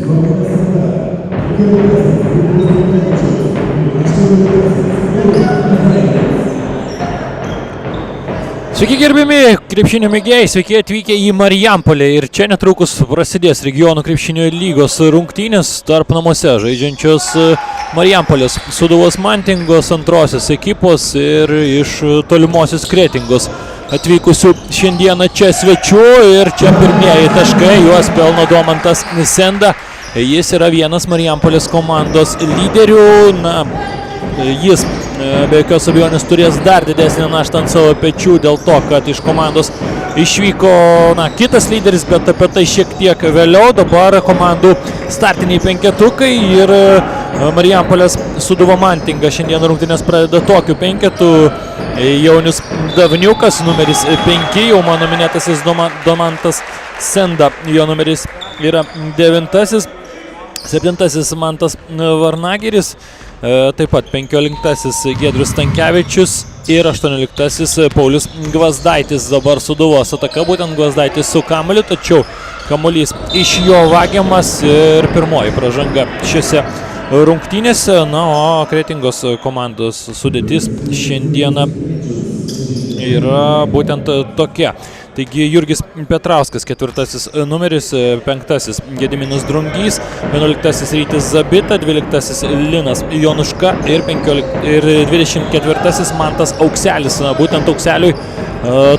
Sveiki gerbiami krepšinio mėgėjai, sveiki atvykę į Marijampolę ir čia netrukus prasidės regionų krepšinio lygos rungtynės tarp namuose žaidžiančios Marijampolės Sūduvos Mantingos antrosios ekipos ir iš tolimosios Kretingos atvykusių šiandieną čia svečių ir čia pirmieji taškai, juos pelno Domantas Senda, jis yra vienas Marijampolės komandos lyderių, jis be jokios abejonės turės dar didesnį naštą ant savo pečių dėl to, kad iš komandos išvyko kitas lyderis, bet apie tai šiek tiek vėliau. Dabar komandų startiniai penketukai ir Marijampolės Sūduva Mantinga šiandien rungtynės pradeda tokiu penketu. Jaunius Davniukas, numeris 5, jau mano minėtasis Domantas Senda, jo numeris yra 9, 7 Mantas Varnagiris, taip pat 15 Giedrius Stankevičius ir 18 Paulius Gvazdaitis. Dabar Sūduvos ataka, būtent Gvazdaitis su kamuoliu, tačiau kamuolys iš jo vagiamas ir pirmoji pražanga šiose rungtynėse. O Kretingos komandos sudėtis šiandieną yra būtent tokia. Taigi Jurgis Petrauskas, 4 numeris, 5 Gediminas Drungys, 11 Rytis Zabita, 12 Linas Jonuška ir 24 Mantas Aukselis. Būtent Aukseliui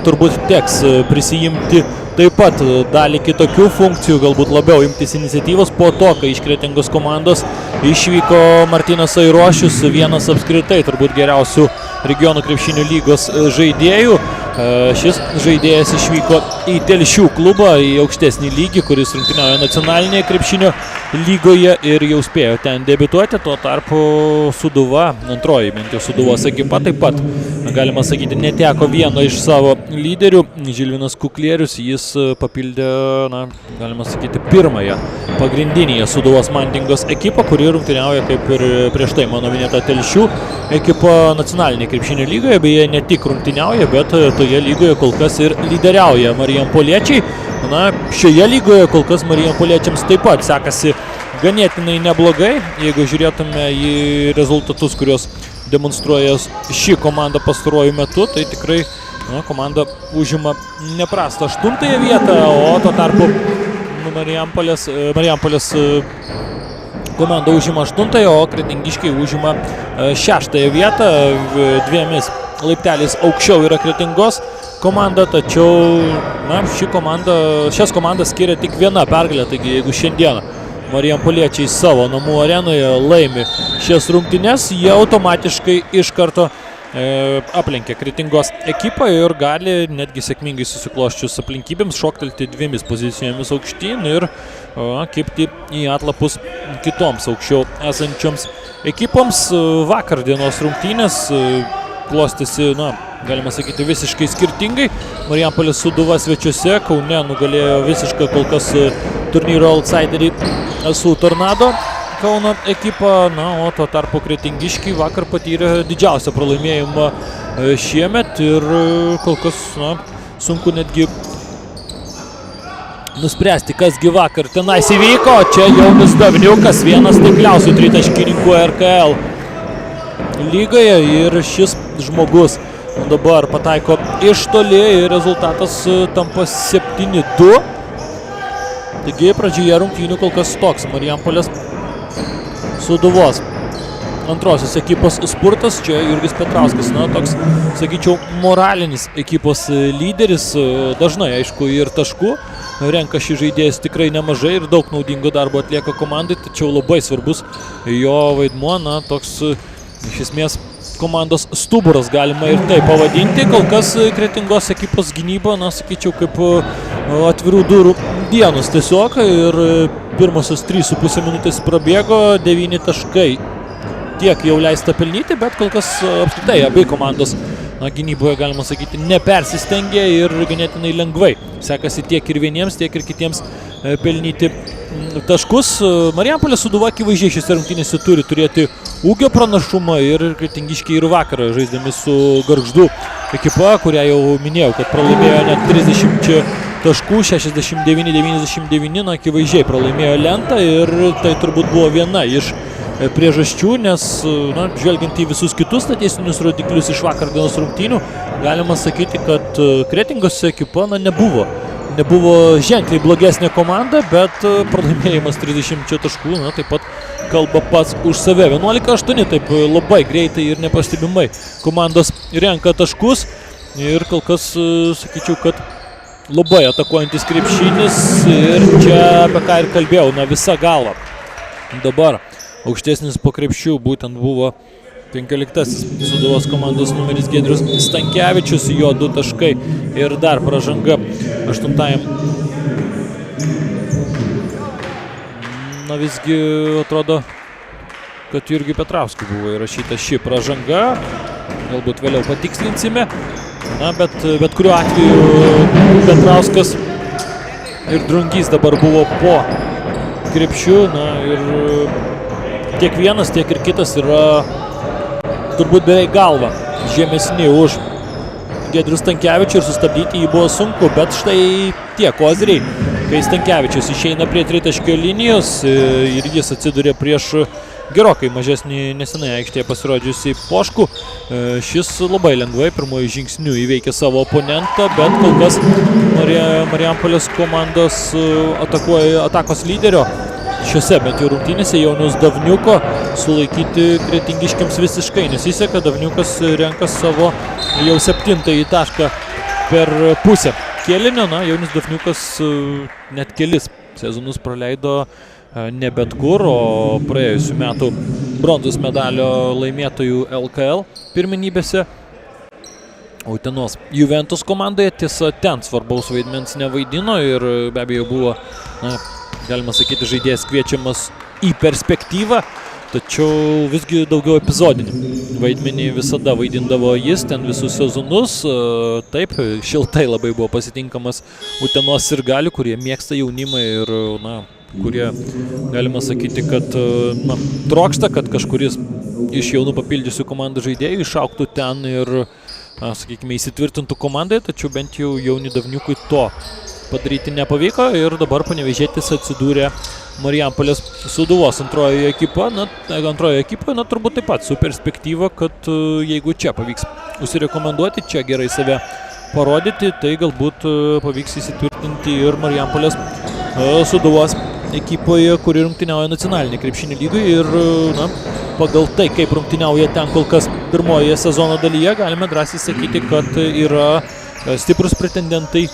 turbūt teks prisijimti taip pat dalį kitokių funkcijų, galbūt labiau imtis iniciatyvos po to, kai iš Kretingos komandos išvyko Martynas Airošius, vienas apskritai turbūt geriausių regionų krepšinio lygos žaidėjų. Šis žaidėjas išvyko į Telšių klubą, į aukštesnį lygį, kuris rungtyniauja nacionalinėje krepšinio lygoje ir jau spėjo ten debiutuoti. Tuo tarpu Sūduva, antroji bent jau Sūduvos ekipa, taip pat, galima sakyti, neteko vieno iš savo lyderių, Žilvinas Kuklierius. Jis papildė, galima sakyti, pirmąją pagrindinėje Sūduvos Mantingos ekipą, kuri rungtyniauja kaip ir prieš tai mano minėta Telšių ekipa nacionalinėje krepšinio lygoje. Beje, ne tik rungtyniauja, bet toje lygoje kol kas ir lyderiauja marijampoliečiai. Šioje lygoje kol kas marijampoliečiams taip pat sekasi ganėtinai neblogai. Jeigu žiūrėtume į rezultatus, kuriuos demonstruoja ši komanda pastaruoju metu, tai tikrai komanda užima neprastą 8-ąją vietą, o tuo tarpu Marijampolės komanda užima 8-ąją, o kretingiškiai užima 6-ąją vietą. 2 laipteliais aukščiau yra Kretingos komanda, tačiau šias komandas skiria tik viena pergalė. Taigi jeigu šiandieną marijampoliečiai savo namų arenoje laimi šias rungtynes, jie automatiškai iš karto aplenkia Kretingos ekipą ir gali netgi sėkmingai susiklosčius aplinkybėms šoktelti 2 pozicijomis aukštyn ir kibti į atlapus kitoms aukščiau esančioms ekipoms. Vakar dienos rungtynės klostėsi, galima sakyti, visiškai skirtingai. Marijampolės Sūduva svečiuose Kaune nugalėjo visišką kol kas turnyro outsiderį SU Tornado Kauno ekipą, o tuo tarpu kretingiškiai vakar patyrė didžiausią pralaimėjimą šiemet ir kol kas sunku netgi nuspręsti, kasgi vakar tenais įvyko. Čia Jaunius Davniukas, vienas taikliausių tritaškininkų RKL lygoje ir šis žmogus dabar pataiko iš toli ir rezultatas tampa 7-2. Taigi pradžioje rungtynių kol kas toks Marijampolės Sūduvos antrosios ekipos spurtas. Čia Jurgis Petrauskas, toks, sakyčiau, moralinis ekipos lyderis. Dažnai, aišku, ir taškų renka šį žaidėjas tikrai nemažai ir daug naudingo darbo atlieka komandai, tačiau labai svarbus jo vaidmuo, toks iš esmės komandos stuburas, galima ir tai pavadinti. Kol kas Kretingos ekipos gynyba, sakyčiau, kaip atvirų durų dienos tiesiog, ir pirmosios 3,5 minutės prabėgo, 9 taškai. Tiek jau leista pelnyti, bet kol kas apskritai abi komandos gynyboje, galima sakyti, nepersistengė ir ganėtinai lengvai sekasi tiek ir vieniems, tiek ir kitiems pelnyti taškus. Marijampolės Sūduva akivaizdžiai šiose rungtynėse turi turėti ūgio pranašumą ir kretingiškiai ir vakarą žaisdami su Gargždų ekipa, kurią jau minėjau, kad pralaimėjo net taškų, 69-99, na, akivaizdžiai pralaimėjo lentą ir tai turbūt buvo viena iš priežasčių, nes, na, žvelgiant į visus kitus statistinius rodiklius iš vakar dienos rungtynių, galima sakyti, kad Kretingos ekipa, na, nebuvo ženkliai blogesnė komanda, bet pralaimėjimas 30 taškų, na, taip pat kalba pats už save. 11-8, taip labai greitai ir nepastebimai komandos renka taškus ir kol kas, sakyčiau, kad labai atakuojantis krepšinis ir čia apie ką ir kalbėjau, na, visa galva. Dabar aukštesnis po krepšių būtent buvo 15-asis Sūduvos komandos numeris Giedrius Stankevičius, jo 2 taškai ir dar pražanga 8-ajam. Na, visgi atrodo, kad Jurgiui Petrauskui buvo įrašyta ši pražanga, galbūt vėliau patikslinsime. Na, bet kuriuo atveju Petrauskas ir Drungys dabar buvo po krepšių, na, ir tiek vienas, tiek ir kitas yra turbūt beveik galva žemesni už Giedrių Stankevičių ir sustabdyti jį buvo sunku, bet štai tie koziriai, kai Stankevičius išeina prie tritaškio linijos ir jis atsiduria prieš gerokai mažesnį nesenai aikštėje pasirodžiusį Poškų. Šis labai lengvai pirmojų žingsnių įveikė savo oponentą, bet kol kas Marijampolės komandos atakos lyderio šiuose bent jau rungtynėse Jauniaus Davniuko sulaikyti kretingiškiams visiškai nesiseka. Davniukas renka savo jau 7-ąjį tašką per pusę kėlinio. Na, Jaunius Davniukas net kelis sezonus praleido ne bet kur, o praėjusių metų bronzos medalio laimėtojų LKL pirmenybėse Utenos Juventus komandoje. Tiesa, ten svarbaus vaidmens nevaidino ir be abejo buvo, na, galima sakyti, žaidėjas kviečiamas į perspektyvą, tačiau visgi daugiau epizodinį vaidmenį visada vaidindavo jis ten visus sezonus. Taip, šiltai labai buvo pasitinkamas Utenos sirgalių, kurie mėgsta jaunimą ir, na, kurie, galima sakyti, kad, na, trokšta, kad kažkuris iš jaunų papildžiusių komandų žaidėjų išauktų ten ir, sakykime, įsitvirtintų komandai, tačiau bent jau Jauniui Davniukui to padaryti nepavyko ir dabar Panevėžietis atsidūrė Marijampolės Sūduvos antrojoje ekipoje, na, turbūt taip pat su perspektyva, kad jeigu čia pavyks užsirekomenduoti, čia gerai save parodyti, tai galbūt pavyks įsitvirtinti ir Marijampolės Sūduvos ekipoje, kuri rungtyniauja nacionalinį krepšinį lygą ir, na, pagal tai, kaip rungtyniauja ten kol kas pirmoje sezono dalyje, galime drąsiai sakyti, kad yra stiprus pretendentai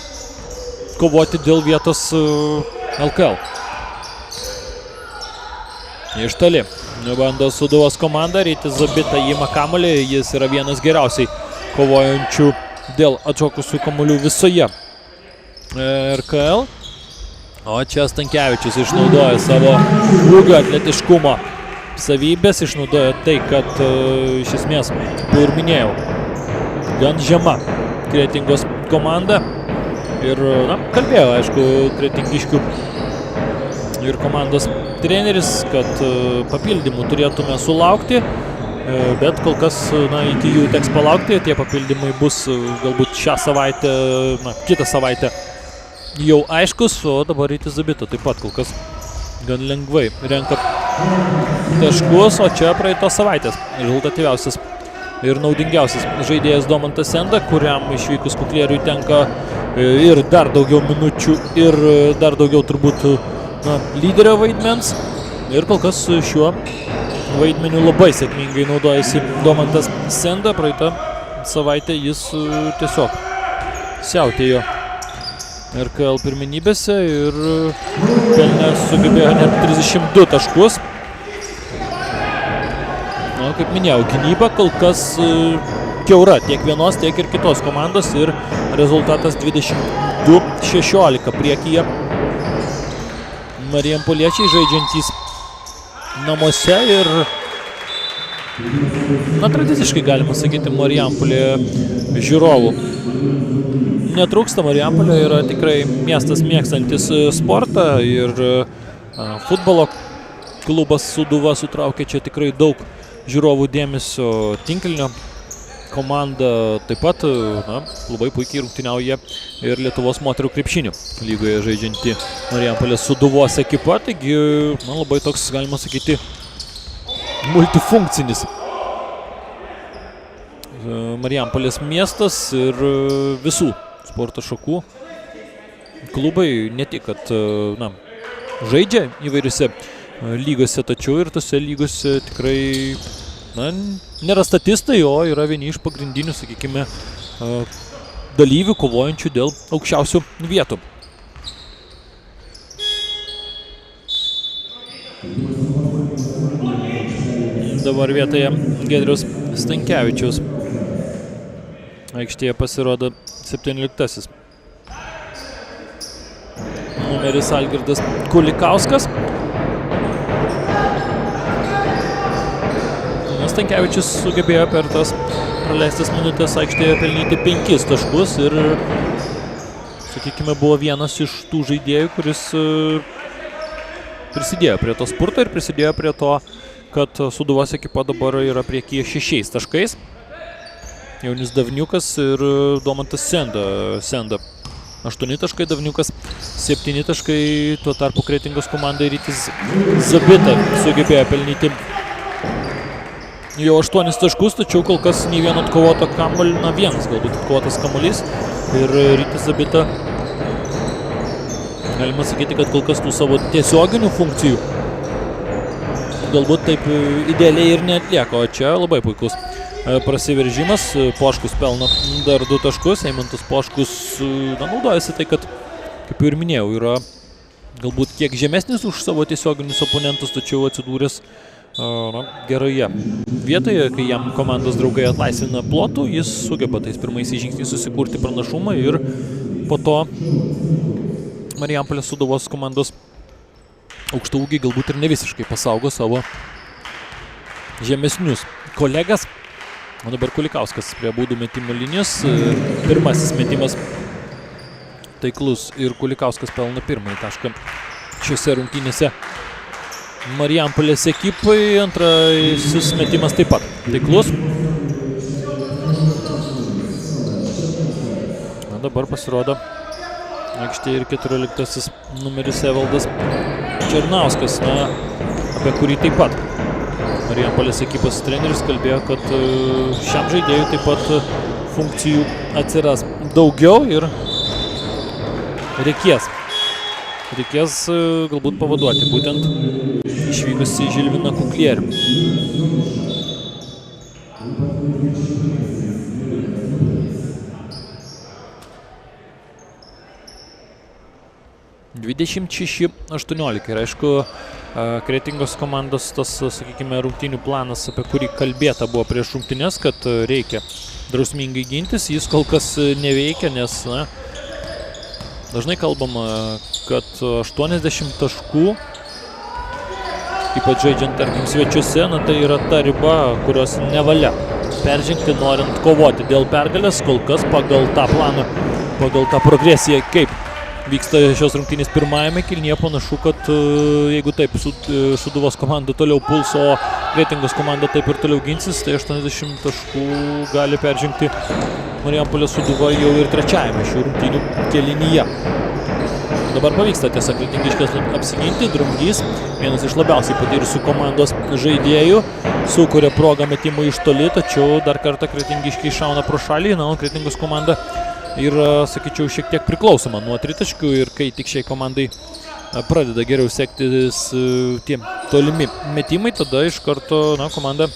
kovoti dėl vietos LKL. Iš toli bando Sūduvos komanda, Rytis Zabita ima kamuolį, jis yra vienas geriausiai kovojančių dėl atšokusių kamuolių visoje RKL. O čia Stankevičius išnaudoja savo ūgio atletiškumo savybės, išnaudoja tai, kad iš esmės, kaip ir minėjau, gan žema Kretingos komanda. Ir, na, kalbėjo, aišku, kretingiškių ir komandos treneris, kad papildymų turėtume sulaukti, bet kol kas, na, iki jų teks palaukti. Tie papildymai bus galbūt šią savaitę, na, kitą savaitę jau aiškus, o dabar Rytis Zabita taip pat kol kas gan lengvai renka taškus, o čia praeitos savaitės rezultatyviausias ir naudingiausias žaidėjas Domantas Senda, kuriam išvykus Kuklieriui tenka ir dar daugiau minučių ir dar daugiau turbūt, na, lyderio vaidmens. Ir kol kas šiuo vaidmeniu labai sėkmingai naudojasi Domantas Senda. Praeitą savaitę jis tiesiog siautėjo RKL pirmenybėse ir pelnė sugebėjo net 32 taškus. Na, kaip minėjau, gynyba kol kas kiaura tiek vienos, tiek ir kitos komandos ir rezultatas 22-16 priekyje. Marijampoliečiai žaidžiantys namuose ir, na, tradiciškai galima sakyti, Marijampolėje žiūrovų netrūksta. Marijampolė yra tikrai miestas mėgstantis sportą ir futbolo klubas Sūduva sutraukia čia tikrai daug žiūrovų dėmesio. Tinklinio komanda taip pat labai puikiai rungtyniauja ir Lietuvos moterų krepšinio lygoje žaidžianti Marijampolės Sūduvos ekipa. Taigi labai toks, galima sakyti, multifunkcinis Marijampolės miestas ir visų sporto šakų klubai ne tik, kad žaidžia įvairiuose lygose, tačiau ir tose lygose tikrai nėra statistai, o yra vieni iš pagrindinių, sakykime, dalyvių kovojančių dėl aukščiausių vietų. Dabar vietoje Giedriaus Stankevičiaus. Aikštėje pasirodo 17. numeris Algirdas Kulikauskas. Stankevičius sugebėjo per tas praleistas minutės aikštėje pelnyti 5 taškus ir, sakykime, buvo vienas iš tų žaidėjų, kuris prisidėjo prie to spurto ir prisidėjo prie to, kad Sūduvos ekipa dabar yra priekyje 6 taškais. Jaunis Davniukas ir Domantas Senda 8 taškai, Davniukas 7 taškai, tuo tarpu Kretingos komandai Rytis Zabita sugebėjo pelnyti jau 8 taškus, tačiau kol kas nei vieno atkovoto kamuolio, vienas galbūt atkovotas kamuolys ir Rytis Zabita, galima sakyti, kad kol kas tų savo tiesioginių funkcijų galbūt taip idealiai ir neatlieka, o čia labai puikus prasiveržimas. Poškus pelno dar 2 taškus, Eimantas Poškus naudojasi tai, kad, kaip ir minėjau, yra galbūt kiek žemesnis už savo tiesioginius oponentus, tačiau atsidūręs geroje vietoje, kai jam komandos draugai atlaisvina plotų, jis sugeba tais pirmaisiais žingsniais susikurti pranašumą ir po to Marijampolės Sūduvos komandos aukštaūgiai galbūt ir ne visiškai pasaugo savo žemesnius kolegas. O dabar Kulikauskas prie baudų metimo linijos. Pirmasis metimas taiklus ir Kulikauskas pelno pirmąjį tašką šiose rungtynėse Marijampolės ekipai. Antrasis metimas taip pat taiklus. Dabar pasirodo aikštėje ir 14 numeris Evaldas Černauskas, apie kurį taip pat Marijampolės ekipos treneris kalbėjo, kad šiam žaidėjui taip pat funkcijų atsiras daugiau ir reikės galbūt pavaduoti būtent išvykusi Žilviną Kuklierių. (26-18) ir aišku, Kretingos komandos tas, sakykime, rungtynių planas, apie kurį kalbėta buvo prieš rungtynes, kad reikia drausmingai gintis, jis kol kas neveikia, nes dažnai kalbama, kad 80 taškų, ypač žaidžiant, tarkim, svečiuose, tai yra ta riba, kurios nevalia peržengti, norint kovoti dėl pergalės. Kol kas pagal tą planą, pagal tą progresiją, kaip vyksta šios rungtynės pirmajame kėlinyje, panašu, kad jeigu taip Sūduvos komanda toliau puls, o Kretingos komanda taip ir toliau ginsis, tai 80 taškų gali peržengti Marijampolės Sūduva jau ir trečiajame šių rungtynių kėlinyje. Dabar pavyksta tiesa kretingiškės apsiginti. Drungys, vienas iš labiausiai patyrusių komandos žaidėjų, sukuria progą metimų iš toli, tačiau dar kartą kretingiškiai šauna pro šalį. O Kretingos komanda yra, sakyčiau, šiek tiek priklausoma nuo tritaškių ir kai tik šiai komandai pradeda geriau sektis tie tolimi metimai, tada iš karto komanda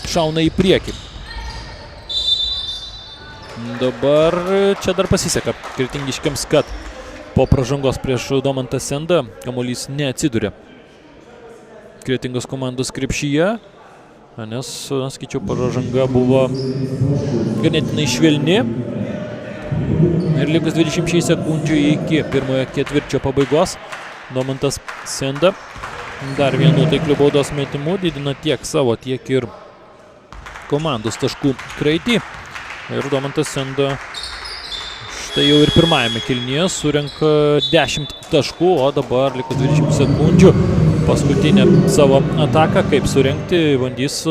šauna į priekį. Dabar čia dar pasiseka kretingiškiams, kad po pražangos prieš Domantą Sendą kamuolys neatsiduria Kretingos komandos krepšyje, nes, sakyčiau, pražanga buvo ganėtinai švelni. Ir likus 26 sekundžių iki pirmojo ketvirčio pabaigos Domantas Senda dar vienu taikliu baudos metimu didina tiek savo, tiek ir komandos taškų kraitį. Ir Domantas Senda štai jau ir pirmajame kėlinyje surenka 10 taškų, o dabar likus 20 sekundžių paskutinę savo ataką, kaip surengti, bandys,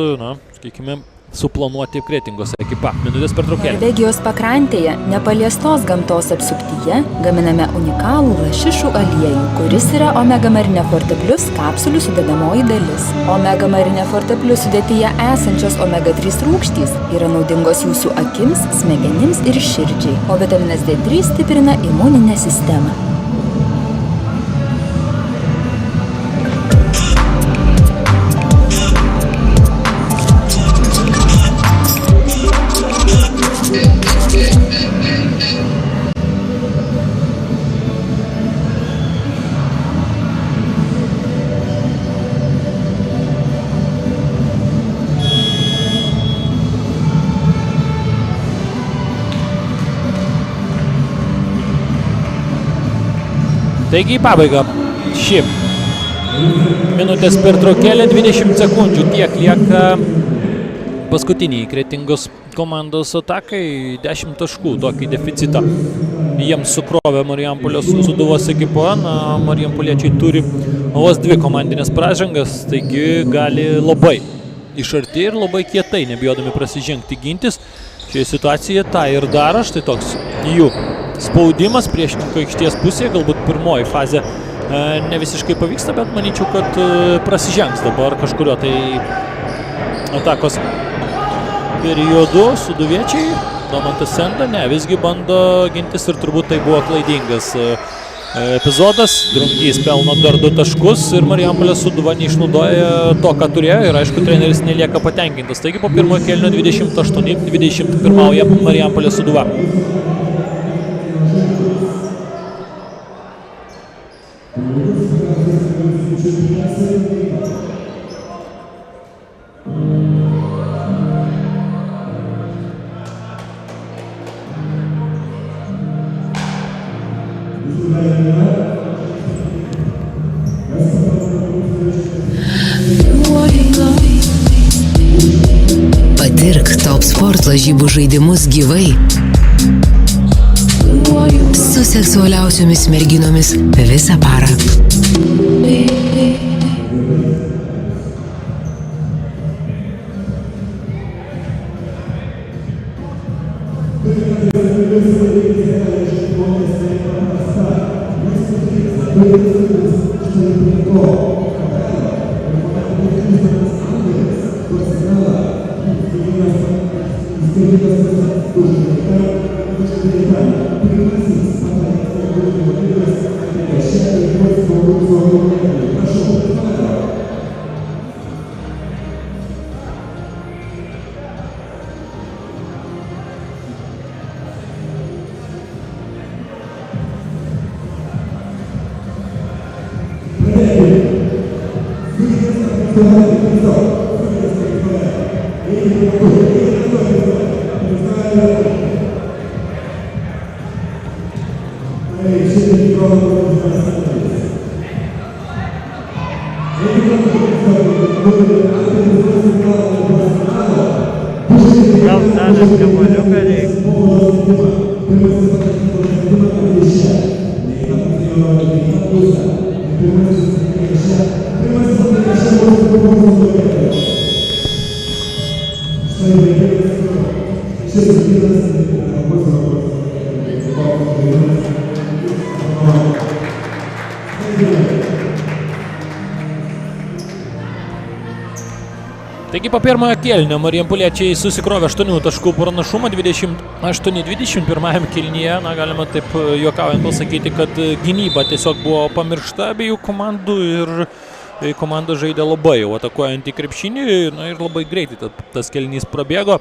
sakykime, suplanuoti Kretingos ekipa. Minutės pertraukėlė. Norvegijos pakrantėje, nepaliestos gamtos apsuptyje, gaminame unikalų lašišų aliejų, kuris yra Omega Marine Forte Plus kapsulių sudedamoji dalis. Omega Marine Forte Plus sudėtyje esančios omega 3 rūgštys yra naudingos jūsų akims, smegenims ir širdžiai, o vitaminas D3 stiprina imuninę sistemą. Taigi į pabaigą ši minutės pertraukėlė, 20 sekundžių tiek lieka paskutiniai Kretingos komandos atakai, 10 taškų, tokį deficitą jiems sukrovė Marijampolės Sūduvos ekipa. Marijampoliečiai turi vos 2 komandinės pražangas, taigi gali labai iš arti ir labai kietai, nebijodami prasižengti gintis. Šioje situacijoje tą ir daro, štai toks jų spaudimas priešininko aikštės pusėje, galbūt pirmoji fazė ne visiškai pavyksta, bet manyčiau, kad prasižengs dabar kažkurio tai atakos periodu sūduviečiai. Domantas Senda, ne, visgi bando gintis ir turbūt tai buvo klaidingas epizodas. Drungys pelno dar 2 taškus ir Marijampolės Sūduva neišnaudoja to, ką turėjo ir aišku, treneris nelieka patenkintas. Taigi po pirmojo kėlinio 28-20 pirmauja Marijampolės Sūduva. Patirk Top Sport lažybų žaidimus gyvai su seksualiausiomis merginomis visą parą. Gal stažas kamuoliuką reikia? Taigi po pirmojo kėlinio Marijampoliečiai susikrovė 8 taškų pranašumą, 28-20 pirmajam kėlinyje. Galima taip juokaujant pasakyti, kad gynyba tiesiog buvo pamiršta abiejų komandų ir komanda žaidė labai jau atakuojant į krepšinį ir labai greitai tas kėlinys prabėgo.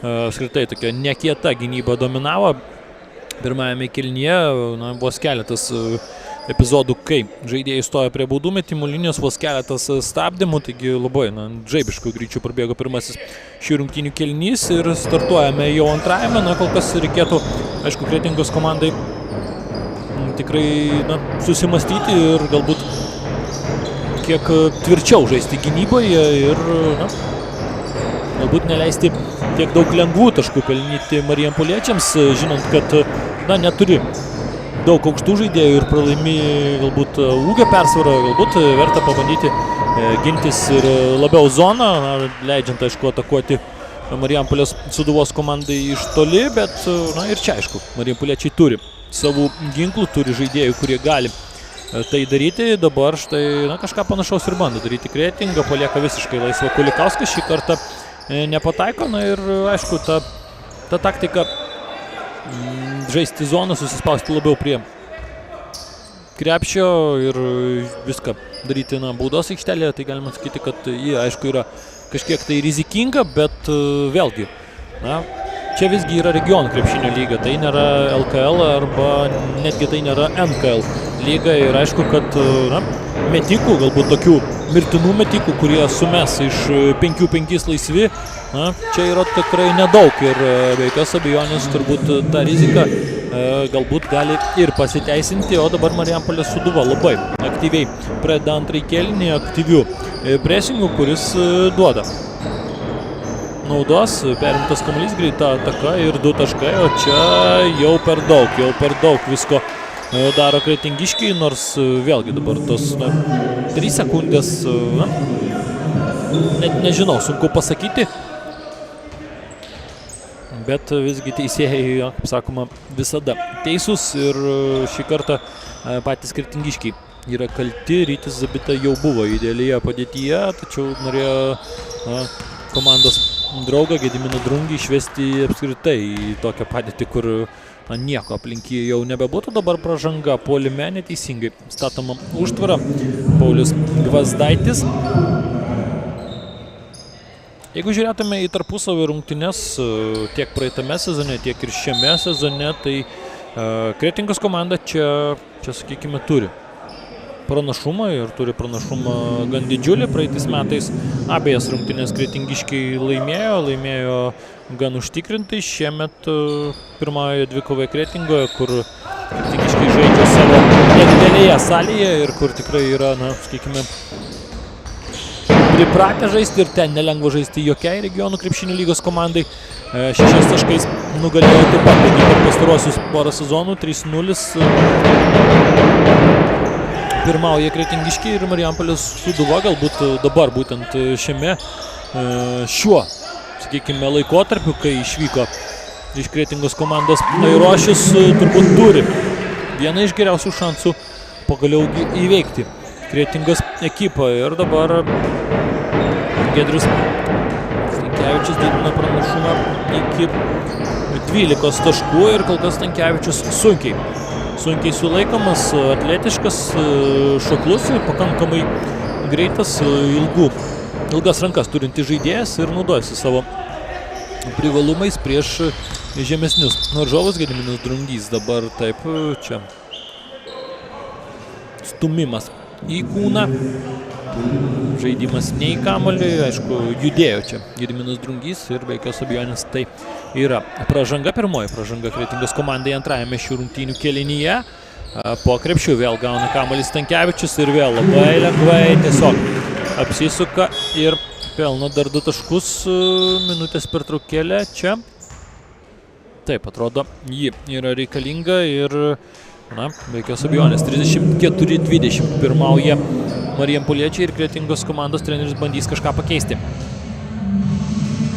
Apskritai tokia nekieta gynyba dominavo. Pirmajame kėlinyje vos keletas epizodų, kai žaidėjai stojo prie baudų metimų linijos, vos keletas stabdymų, taigi labai žaibiškų greičių prabėgo pirmasis šių rungtynių kėlinys ir startuojame jau antrajame. Kol kas reikėtų, aišku, Kretingos komandai tikrai susimastyti ir galbūt kiek tvirčiau žaisti gynyboje ir galbūt neleisti tiek daug lengvų taškų pelnyti Marijampoliečiams, žinant, kad neturi daug aukštų žaidėjų ir pralaimi galbūt ūgio persvarą, galbūt verta pabandyti gintis ir labiau zoną, leidžiant, aišku, atakuoti Marijampolės Sūduvos komandai iš toli, bet ir čia aišku, marijampoliečiai turi savų ginklų, turi žaidėjų, kurie gali tai daryti. Dabar štai kažką panašaus ir bando daryti Kretinga, palieka visiškai laisvą Kulikauskas, šį kartą nepataiko, ir aišku, ta taktika žaisti zoną, susispausti labiau prie krepšio ir viską daryti baudos aikštelėje, tai galima sakyti, kad ji aišku yra kažkiek tai rizikinga, bet vėlgi, čia visgi yra regionų krepšinio lyga, tai nėra LKL arba netgi tai nėra NKL lyga ir aišku, kad metikų, galbūt tokių mirtinų metikų, kurie sumes iš 5-5 laisvi, čia yra tikrai nedaug ir be jokios abejonės turbūt ta rizika galbūt gali ir pasiteisinti, o dabar Marijampolės Sūduva labai aktyviai pradeda antrąjį kėlinį aktyvių presingų, kuris duoda naudos, perimtas kamuolys, greita ataka ir 2 taškai, o čia jau per daug visko daro kretingiškiai, nors vėlgi dabar tos 3 sekundės, net nežinau, sunku pasakyti, bet visgi teisėjai, kaip sakoma, visada teisūs ir šį kartą patys kretingiškiai yra kalti. Rytis Zabita jau buvo idealioje padėtyje, tačiau norėjo komandos draugą Gediminą Drungį išvesti apskritai į tokią padėtį, kur nieko aplink jį jau nebebūtų. Dabar pražanga puolime, neteisingai statoma užtvara. Paulius Gvazdaitis. Jeigu žiūrėtume į tarpusavio rungtynes tiek praeitame sezone, tiek ir šiame sezone, tai Kretingos komanda čia sakykime, turi pranašumą ir turi pranašumą gan didžiulį. Praeitais metais abejas rungtynės kretingiškiai laimėjo gan užtikrintai. Šiemet pirmoje dvikovoje Kretingoje, kur kretingiškiai žaidžia savo nedidelėje salėje ir kur tikrai yra, sakykime, pripratę žaisti ir ten nelengva žaisti jokiai regionų krepšinio lygos komandai. 6 taškais nugalėjo taip pat per pastaruosius porą sezonų, 3-0. Pirmauja kretingiškiai ir Marijampolės Sūduva, galbūt dabar būtent šiuo, sakykime, laikotarpiu, kai išvyko iš Kretingos komandos Airošius, turbūt turi vieną iš geriausių šansų pagaliau įveikti Kretingos ekipą. Ir dabar Giedrius Stankevičius didina pranašumą iki 12 taškų ir kol kas Stankevičius sunkiai sulaikomas, atletiškas, šoklus ir pakankamai greitas, ilgas rankas turintis žaidėjas ir naudojasi savo privalumais prieš žemesnius varžovus. Gediminas Drungys dabar taip, čia stumimas į kūną, žaidimas ne į kamuolį, aišku, judėjo čia Gediminas Drungys ir be jokios abejonės tai yra pražanga, pirmoji pražanga Kretingos komandai antrajame šių rungtynių kėlinyje. Po krepšių vėl gauna kamuolį Stankevičius ir vėl labai lengvai tiesiog apsisuka ir pelno dar 2 taškus, minutės pertraukėlė čia. Taip, atrodo, ji yra reikalinga ir, be jokios abejonės, 34-20 pirmauja marijampoliečiai ir Kretingos komandos treneris bandys kažką pakeisti.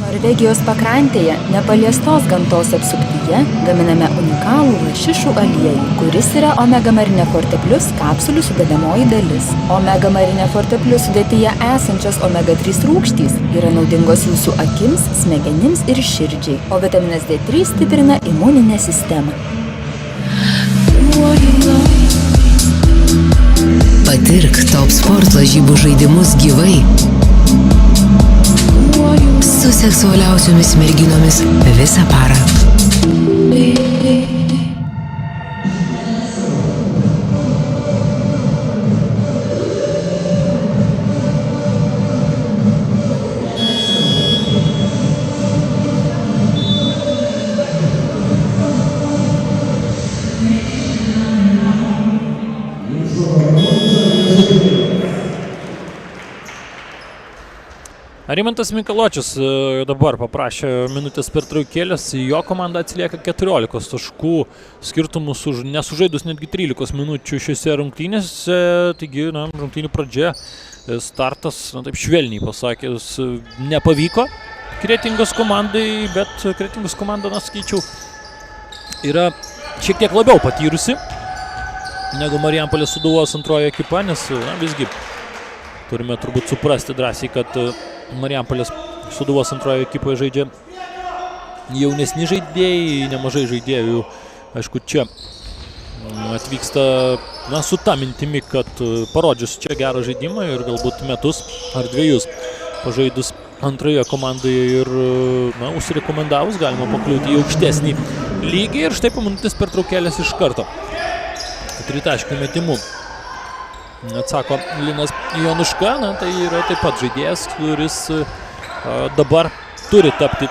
Norvegijos pakrantėje, nepaliestos gamtos apsuptyje, gaminame unikalų lašišų aliejų, kuris yra Omega Marine Forte Plus kapsulių sudedamoji dalis. Omega Marine Forte Plus sudėtyje esančios omega-3 rūgštys yra naudingos jūsų akims, smegenims ir širdžiai, o vitaminas D3 stiprina imuninę sistemą. Patirk Top Sport lažybų žaidimus gyvai su seksualiausiomis merginomis visą parą. Rimantas Mikaločius dabar paprašė minutės pertraukėlės, jo komanda atsilieka 14 taškų skirtumų, nesužaidus netgi 13 minučių šiuose rungtynėse, taigi rungtynių pradžia, startas, taip švelniai pasakęs, nepavyko Kretingos komandai, bet Kretingos komanda, na, sakyčiau, yra šiek tiek labiau patyrusi negu Marijampolės Sūduvos antroji ekipa, nes, na, visgi turime turbūt suprasti drąsiai, kad Marijampolės Sūduvos antroji ekipa žaidžia jaunesni žaidėjai, nemažai žaidėjų, aišku, čia atvyksta, na, su ta mintimi, kad parodžius čia gerą žaidimą ir galbūt metus ar dviejus pažaidus antroje komandoje ir, na, užsirekomendavus galima pakliūti į aukštesnį lygį ir štai po minutės pertraukėlės iš karto. Tritaškių metimų atsako Linas Jonuška, na, tai yra taip pat žaidėjas, kuris dabar turi tapti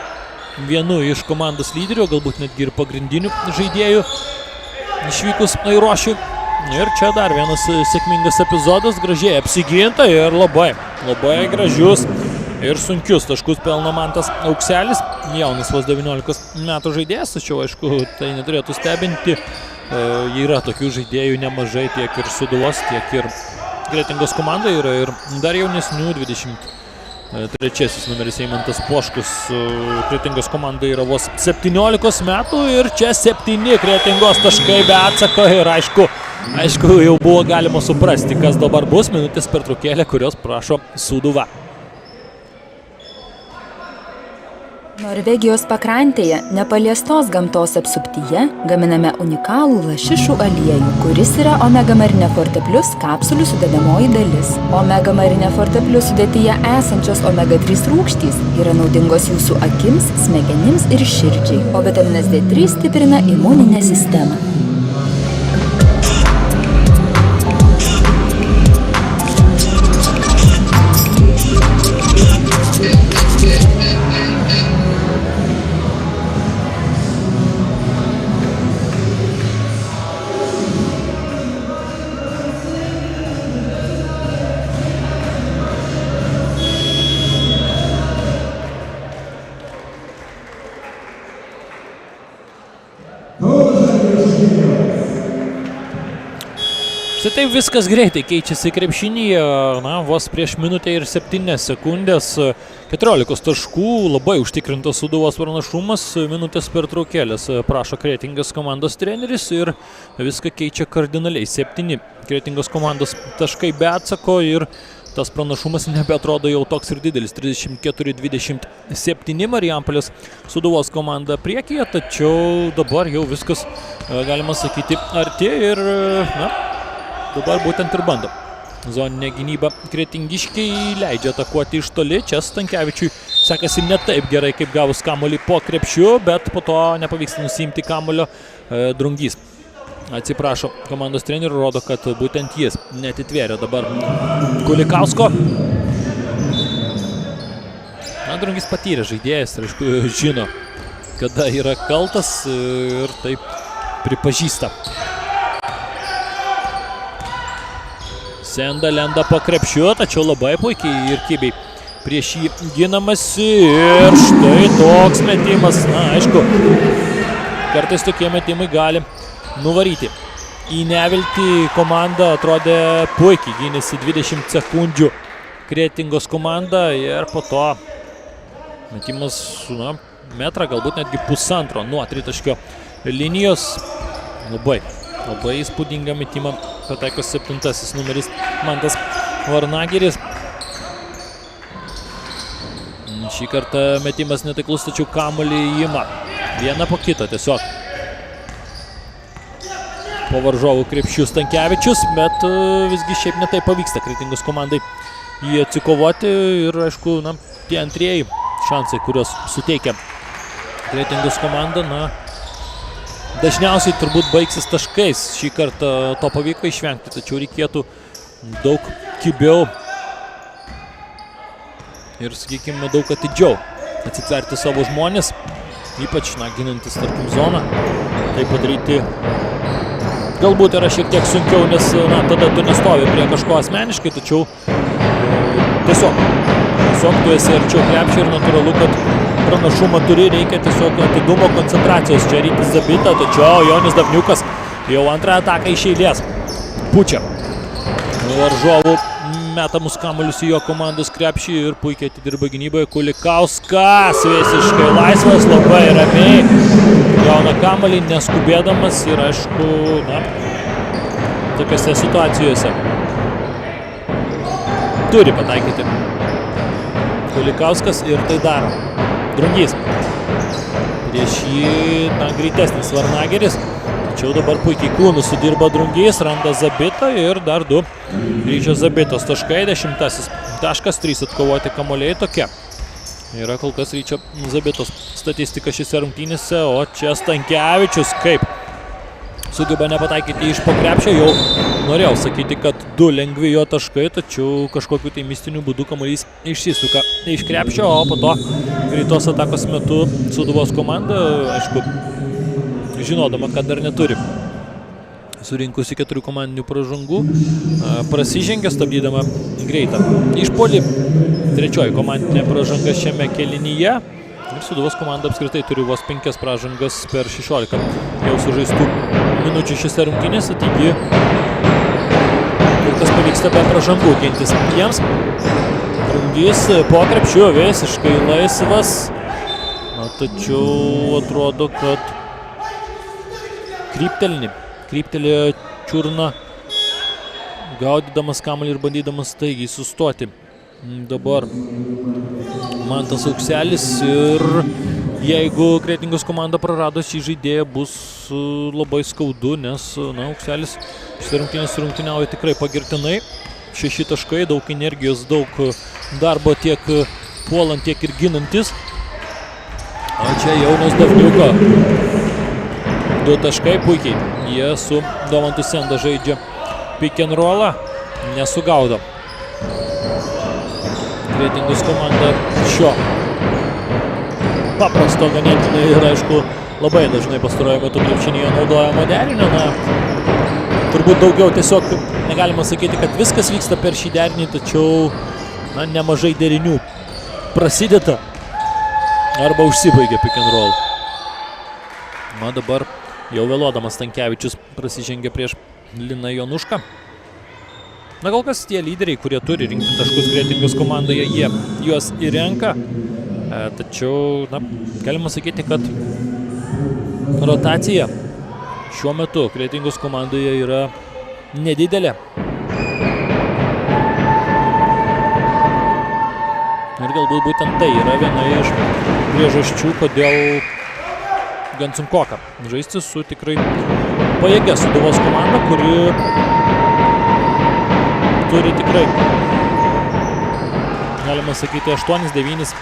vienu iš komandos lyderių, galbūt netgi ir pagrindinių žaidėjų išvykus Airošiui. Ir čia dar vienas sėkmingas epizodas, gražiai apsiginta ir labai gražius ir sunkius taškus pelno Mantas Aukselis. Jaunas vos 19 metų žaidėjas, tačiau aišku, tai neturėtų stebinti. Yra tokių žaidėjų nemažai tiek ir Sūduvos, tiek ir Kretingos komandai. Yra ir dar jaunesnių, 23 numeris Eimantas Poškus. Kretingos komandai yra vos 17 metų ir čia 7 Kretingos taškai be atsako ir aišku, jau buvo galima suprasti, kas dabar bus. Minutės pertraukėlė, kurios prašo Sūduva. Norvegijos pakrantėje, nepaliestos gamtos apsuptyje, gaminame unikalų lašišų aliejų, kuris yra Omega Marine Forte Plus kapsulių sudedamoji dalis. Omega Marine Forte Plus sudėtyje esančios omega 3 rūgštys yra naudingos jūsų akims, smegenims ir širdžiai, o vitaminas D3 stiprina imuninę sistemą. Štai taip viskas greitai keičiasi krepšinyje, na, vos prieš minutę ir 7 sekundės, 14 taškų, labai užtikrintas Sūduvos pranašumas, minutės pertraukėlės prašo Kretingos komandos treneris ir viską keičia kardinaliai. 7 Kretingos komandos taškai be atsako ir tas pranašumas nebeatrodo jau toks ir didelis, 34-27 Marijampolės Sūduvos komanda priekyje, tačiau dabar jau viskas, galima sakyti, arti ir, na, dabar būtent ir bando. Zoninė gynyba kretingiškiai leidžia atakuoti iš toli. Čia Stankevičiui sekasi ne taip gerai, kaip gavus kamuolį po krepšiu, bet po to nepavyksta nusiimti kamuolio. Drungys atsiprašo komandos trenerių, rodo, kad būtent jis netitvėrė dabar Kulikausko. Na, Drungys patyrė žaidėjas ir, aišku, žino, kada yra kaltas ir taip pripažįsta. Senda lenda po krepšiu, tačiau labai puikiai ir kibiai prieš jį ginamasi ir štai toks metimas. Na, aišku, kartais tokie metimai gali nuvaryti į neviltį. Komanda atrodė puikiai, gynėsi 20 sekundžių Kretingos komanda ir po to metimas, na, metrą, galbūt netgi pusantro nuo tritaškio linijos. Labai įspūdingą metimą pataiko 7 numeris Mantas Varnagiris. Šį kartą metimas netaiklus, tačiau kamuolį ima vieną po kito tiesiog. Po varžovų krepšių Stankevičius, bet visgi šiaip netai pavyksta Kretingos komandai jį atsikovoti ir, aišku, na, tie antrieji šansai, kurios suteikia Kretingos komanda, na, dažniausiai turbūt baigsis taškais. Šį kartą to pavyko išvengti, tačiau reikėtų daug kibiau ir, sakykime, daug atidžiau atsitverti savo žmonės, ypač, na, ginantis, tarkim, zoną. Tai padaryti galbūt yra šiek tiek sunkiau, nes, na, tada tu nestovi prie kažko asmeniškai, tačiau tiesiog tu esi arčiau krepšio ir natūralu, kad pranašumą turi, reikia tiesiog atidumo, koncentracijos. Čia Rytis Zabita, tačiau Jonis Davniukas jau antrą ataką iš eilės pučia varžovų metamus kamuolius į jo komandos krepšį ir puikiai atidirba gynyboje. Kulikauskas visiškai laisvas, labai ramiai gauna kamuolį, neskubėdamas ir aišku, na, tokiose situacijose turi pataikyti Kulikauskas ir tai daro. Drungys. Prieš jį, na, greitesnis Varnageris. Tačiau dabar puikiai kūnų sudirba Drungys, randa Zabitą ir dar 2 Ryčio Zabitos taškai, 10-asis taškas, 3 atkovoti kamuoliai tokia. Yra kol kas Ryčio Zabitos statistika šiose rungtynėse, o čia Stankevičius kaip sugeba nepataikyti iš po krepšio, jau norėjau sakyti, kad 2 lengvi jo taškai, tačiau kažkokiu tai mistiniu būdu kamuolys išsisuka iš krepšio, o po to greitos atakos metu Sūduvos komanda, aišku, žinodama, kad dar neturi surinkusi 4 komandinių pražangų, prasižengė stabdydama greitą išpuolį. 3 komandinė pražanga šiame kėlinyje. Ir Sūduvos komanda apskritai turi vos 5 pražangas per 16 jau sužaistų minučių šiose rungtynėse, taigi kas pavyksta be pražangų gintis jiems. Drungys po krepšiu visiškai laisvas, na, tačiau atrodo, kad kryptelėjo Čiurna, gaudydamas kamuolį ir bandydamas staigiai sustoti. Dabar Mantas Aukselis ir jeigu Kretingos komanda prarado šį žaidėją, bus labai skaudu, nes, na, Aukselis šitą rungtynės rungtyniauja tikrai pagirtinai. 6 taškai, daug energijos, daug darbo tiek puolant, tiek ir ginantis. O čia jaunas Davniuko. 2 taškai puikiai. Jie su Domantu Senda žaidžia pick and rollą, nesugaudo. Kretingos komanda šio paprasto ganėtinai ir, aišku, labai dažnai pastaruoju metu krepšinyje naudojamo derinio. Na, turbūt daugiau tiesiog negalima sakyti, kad viskas vyksta per šį derinį, tačiau, na, nemažai derinių prasideda arba užsibaigia pick and roll. Na, dabar jau vėluodamas Stankevičius prasižengia prieš Liną Jonušką. Na, kol kas tie lyderiai, kurie turi rinkti taškus Kretingos komandoje, jie juos įrenka. Tačiau, na, galima sakyti, kad rotacija šiuo metu Kretingos komandoje yra nedidelė. Ir galbūt būtent tai yra viena iš priežasčių, kodėl gan sunkoka žaisti su tikrai pajėgia Sūduvos komanda, kuri turi tikrai, galima sakyti, 8-9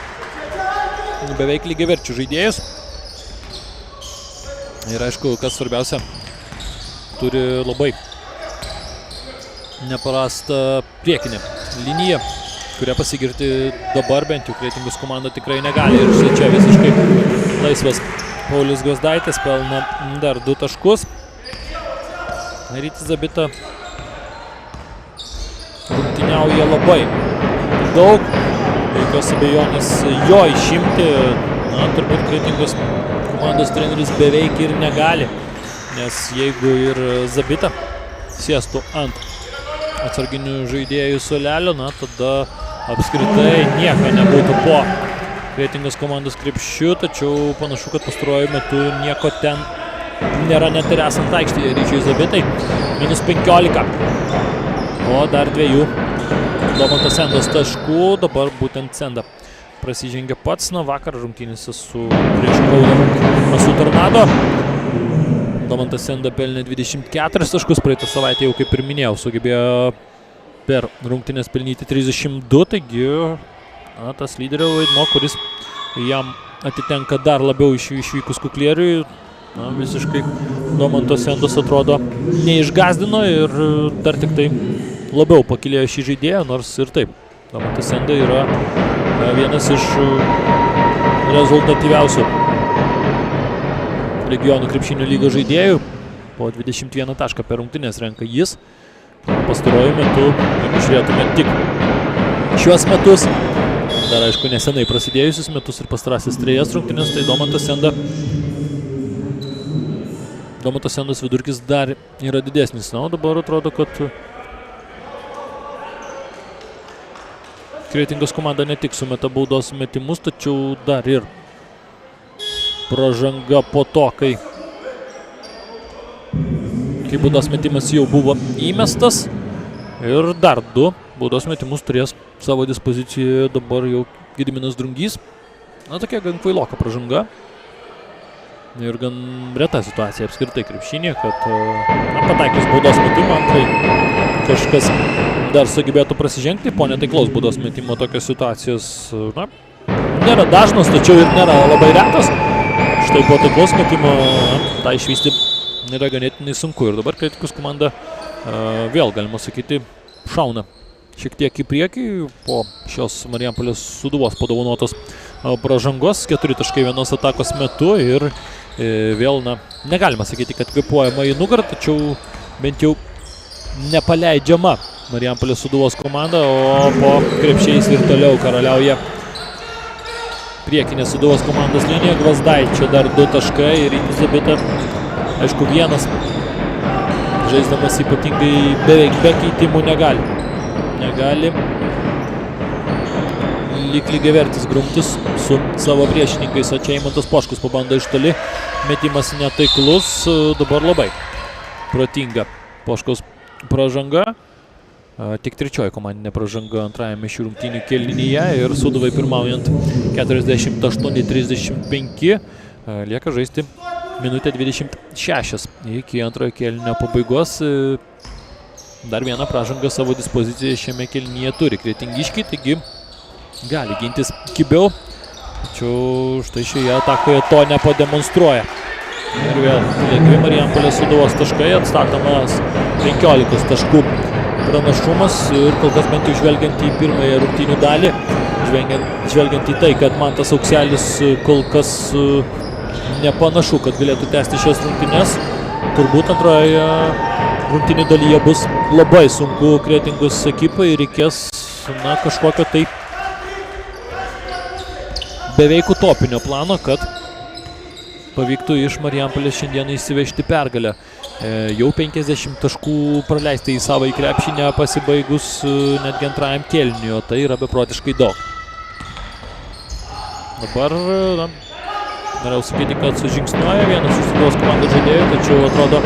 beveik lygiaverčių žaidėjus. Ir aišku, kas svarbiausia, turi labai neprastą priekinę liniją, kurią pasigirti dabar bent jau Kretingos komanda tikrai negali. Ir štai čia visiškai laisvas Paulius Gvazdaitis pelno dar 2 taškus. Rytis Zabita rungtyniauja labai daug, jokios abejonės jo išimti, na, turbūt Kretingos komandos treneris beveik ir negali, nes jeigu ir Zabita sėstų ant atsarginių žaidėjų suolelio, na, tada apskritai nieko nebūtų po Kretingos komandos krepšiu, tačiau panašu, kad pastaruoju metu nieko ten nėra, net ir esant aikštėje Ryčiui Zabitai. -15. O dar 2 Domanto Sendos taškų, dabar būtent Senda prasižengia pats. Na, vakar rungtynėse prieš Kauno su Tornado Domantas Senda pelnė 24 taškus, praeitą savaitę jau, kaip ir minėjau, sugebėjo per rungtynės pelnyti 32, taigi, na, tas lyderio vaidmuo, kuris jam atitenka dar labiau išvykus Kuklieriui, na, visiškai Domanto Sendos atrodo neišgazdino ir dar tik tai labiau pakilėjo šį žaidėją, nors ir taip. Domantas Senda yra vienas iš rezultatyviausių regionų krepšinio lygos žaidėjų. Po 21 tašką per rungtynės renka jis. Pastaruoju metu, jeigu žiūrėtume tik šiuos metus, dar aišku nesenai prasidėjusius metus ir pastarasis 3 rungtynės, tai Domanto Sendos vidurkis dar yra didesnis. Na, o dabar atrodo, kad Kretingos komanda ne tik sumeta baudos metimus, tačiau dar ir pražanga po to, kai baudos metimas jau buvo įmestas. Ir dar 2 baudos metimus turės savo dispozicijoje dabar jau Gediminas Drungys. Na, tokia gan kvailoka pražanga. Ir gan reta situacija apskritai krepšinėje, kad pataikius baudos metimą antrai kažkas dar sugebėtų prasižengti. Po netaiklaus baudos metimo tokios situacijos nėra dažnos, tačiau ir nėra labai retos. Štai po taiklaus metimo tą išvysti yra ganėtinai sunku. Ir dabar Kritikos komanda vėl, galima sakyti, šauna šiek tiek į priekį po šios Marijampolės Sūduvos padovanotos pražangos. 4 taškai vienos atakos metu ir vėl, negalima sakyti, kad kvepuojama į nugarą, tačiau bent jau nepaleidžiama Marijampolės Sūduvos komanda, o po krepšiais ir toliau karaliauja priekinė Sūduvos komandos linija. Gvazdaičio dar 2 taškai ir Rytis Zabita, aišku, vienas žaisdamas ypatingai beveik be keitimų negali lygiavertis grumtis su savo priešininkais, o čia Eimantas Poškus pabando iš toli, metimas netaiklus, dabar labai protinga Poškaus pražanga, tik 3 komandinė pražanga antrajame šių rungtynių kėlinyje ir Sūduvai pirmaujant 48-35, lieka žaisti minutė 26 iki antrojo kėlinio pabaigos. Dar vieną pražangą savo dispozicijoje šiame kėlinyje turi kretingiškiai, taigi gali gintis kibiau, tačiau štai šioje atakoje to nepademonstruoja. Ir vėl lengvi Marijampolės Sūduvos taškai, atstatomas 15 taškų pranašumas ir kol kas bent jau žvelgiant į pirmąją rungtynių dalį, žvelgiant į tai, kad Mantas Aukselis kol kas nepanašu, kad galėtų tęsti šias rungtynes, turbūt antroje rungtynių dalyje bus labai sunku Kretingos ekipai, reikės kažkokio tai beveik utopinio plano, kad pavyktų iš Marijampolės šiandieną įsivežti pergalę. Jau 50 taškų praleista į savo krepšinę pasibaigus netgi antrajam kėliniui, o tai yra beprotiškai daug. Dabar norėjau sakyti, kad sužingsniuoja vienas iš Sūduvos komandos žaidėjų, tačiau atrodo,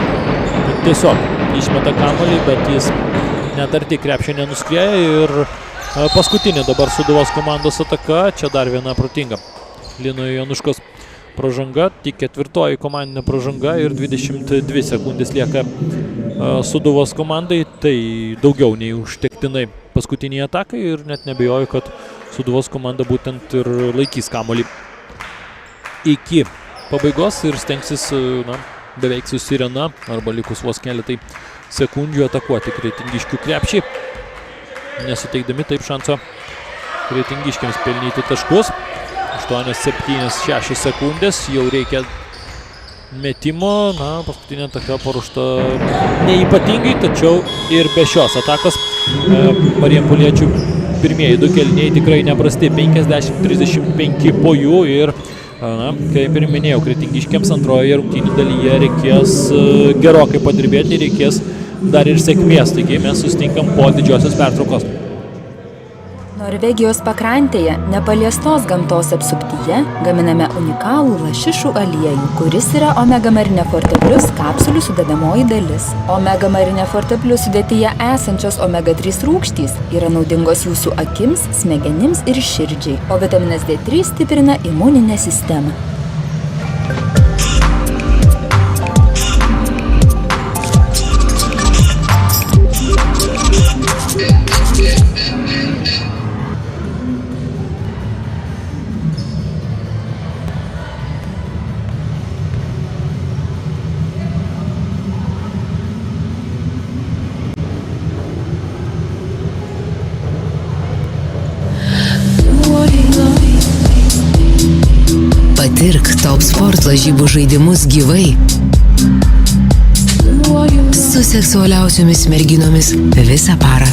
kad tiesiog išmeta kamuolį, bet jis net arti krepšio nenuskrieja ir paskutinė dabar Sūduvos komandos ataka, čia dar viena protinga Lino Januškos pražanga, tik 4 komandinė pražanga ir 22 sekundės lieka Sūduvos komandai, tai daugiau nei užtektinai paskutiniai atakai ir net nebejoju, kad Sūduvos komanda būtent ir laikys kamuolį iki pabaigos ir stengsis beveik su sirena arba likus vos keletai sekundžių atakuoti kretingiškių krepšį, nesuteikdami taip šanso kretingiškiams pelnyti taškus. 8-7-6 sekundės, jau reikia metimo, paskutinė ataka paruošta neypatingai, tačiau ir be šios atakos marijampoliečių pirmieji 2 kėliniai tikrai neprasti, 50-35 po jų ir kaip ir minėjau, kretingiškiams antrojoje rungtynių dalyje reikės gerokai padirbėti, reikės dar ir sėkmės, taigi mes susitinkam po didžiosios pertraukos. Norvegijos pakrantėje, nepaliestos gamtos apsuptyje, gaminame unikalų lašišų aliejų, kuris yra Omega Marine Forte Plus kapsulių sudedamoji dalis. Omega Marine Forte Plus sudėtyje esančios omega 3 rūgštys yra naudingos jūsų akims, smegenims ir širdžiai, o vitaminas D3 stiprina imuninę sistemą. Patirk Top Sport lažybų žaidimus gyvai su seksualiausiomis merginomis visą parą.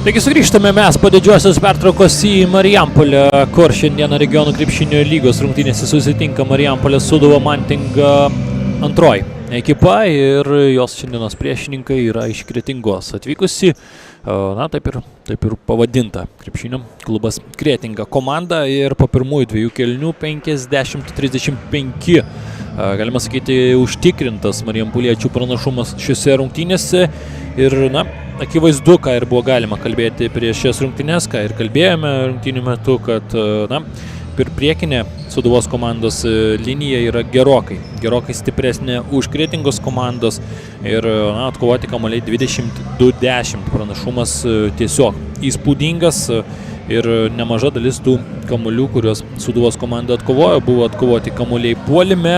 Taigi sugrįžtame mes po didžiosios pertraukos į Marijampolę, kur šiandieną regionų krepšinio lygos rungtynėse susitinka Marijampolės Sūduva Mantinga antroji ekipa ir jos šiandienos priešininkai yra iš Kretingos atvykusi, taip ir pavadinta krepšinio klubas Kretinga komanda ir po pirmųjų dviejų kėlinių 50-35, galima sakyti, užtikrintas marijampoliečių pranašumas šiose rungtynėse ir, akivaizdu, ką ir buvo galima kalbėti prieš šias rungtynes, ką ir kalbėjome rungtynių metu, kad priekinė Sūduvos komandos linija yra gerokai stipresnė už Kretingos komandos ir atkovoti kamuoliai 22-10 pranašumas tiesiog įspūdingas ir nemaža dalis tų kamuolių, kuriuos Sūduvos komanda atkovojo, buvo atkovoti kamuoliai puolime.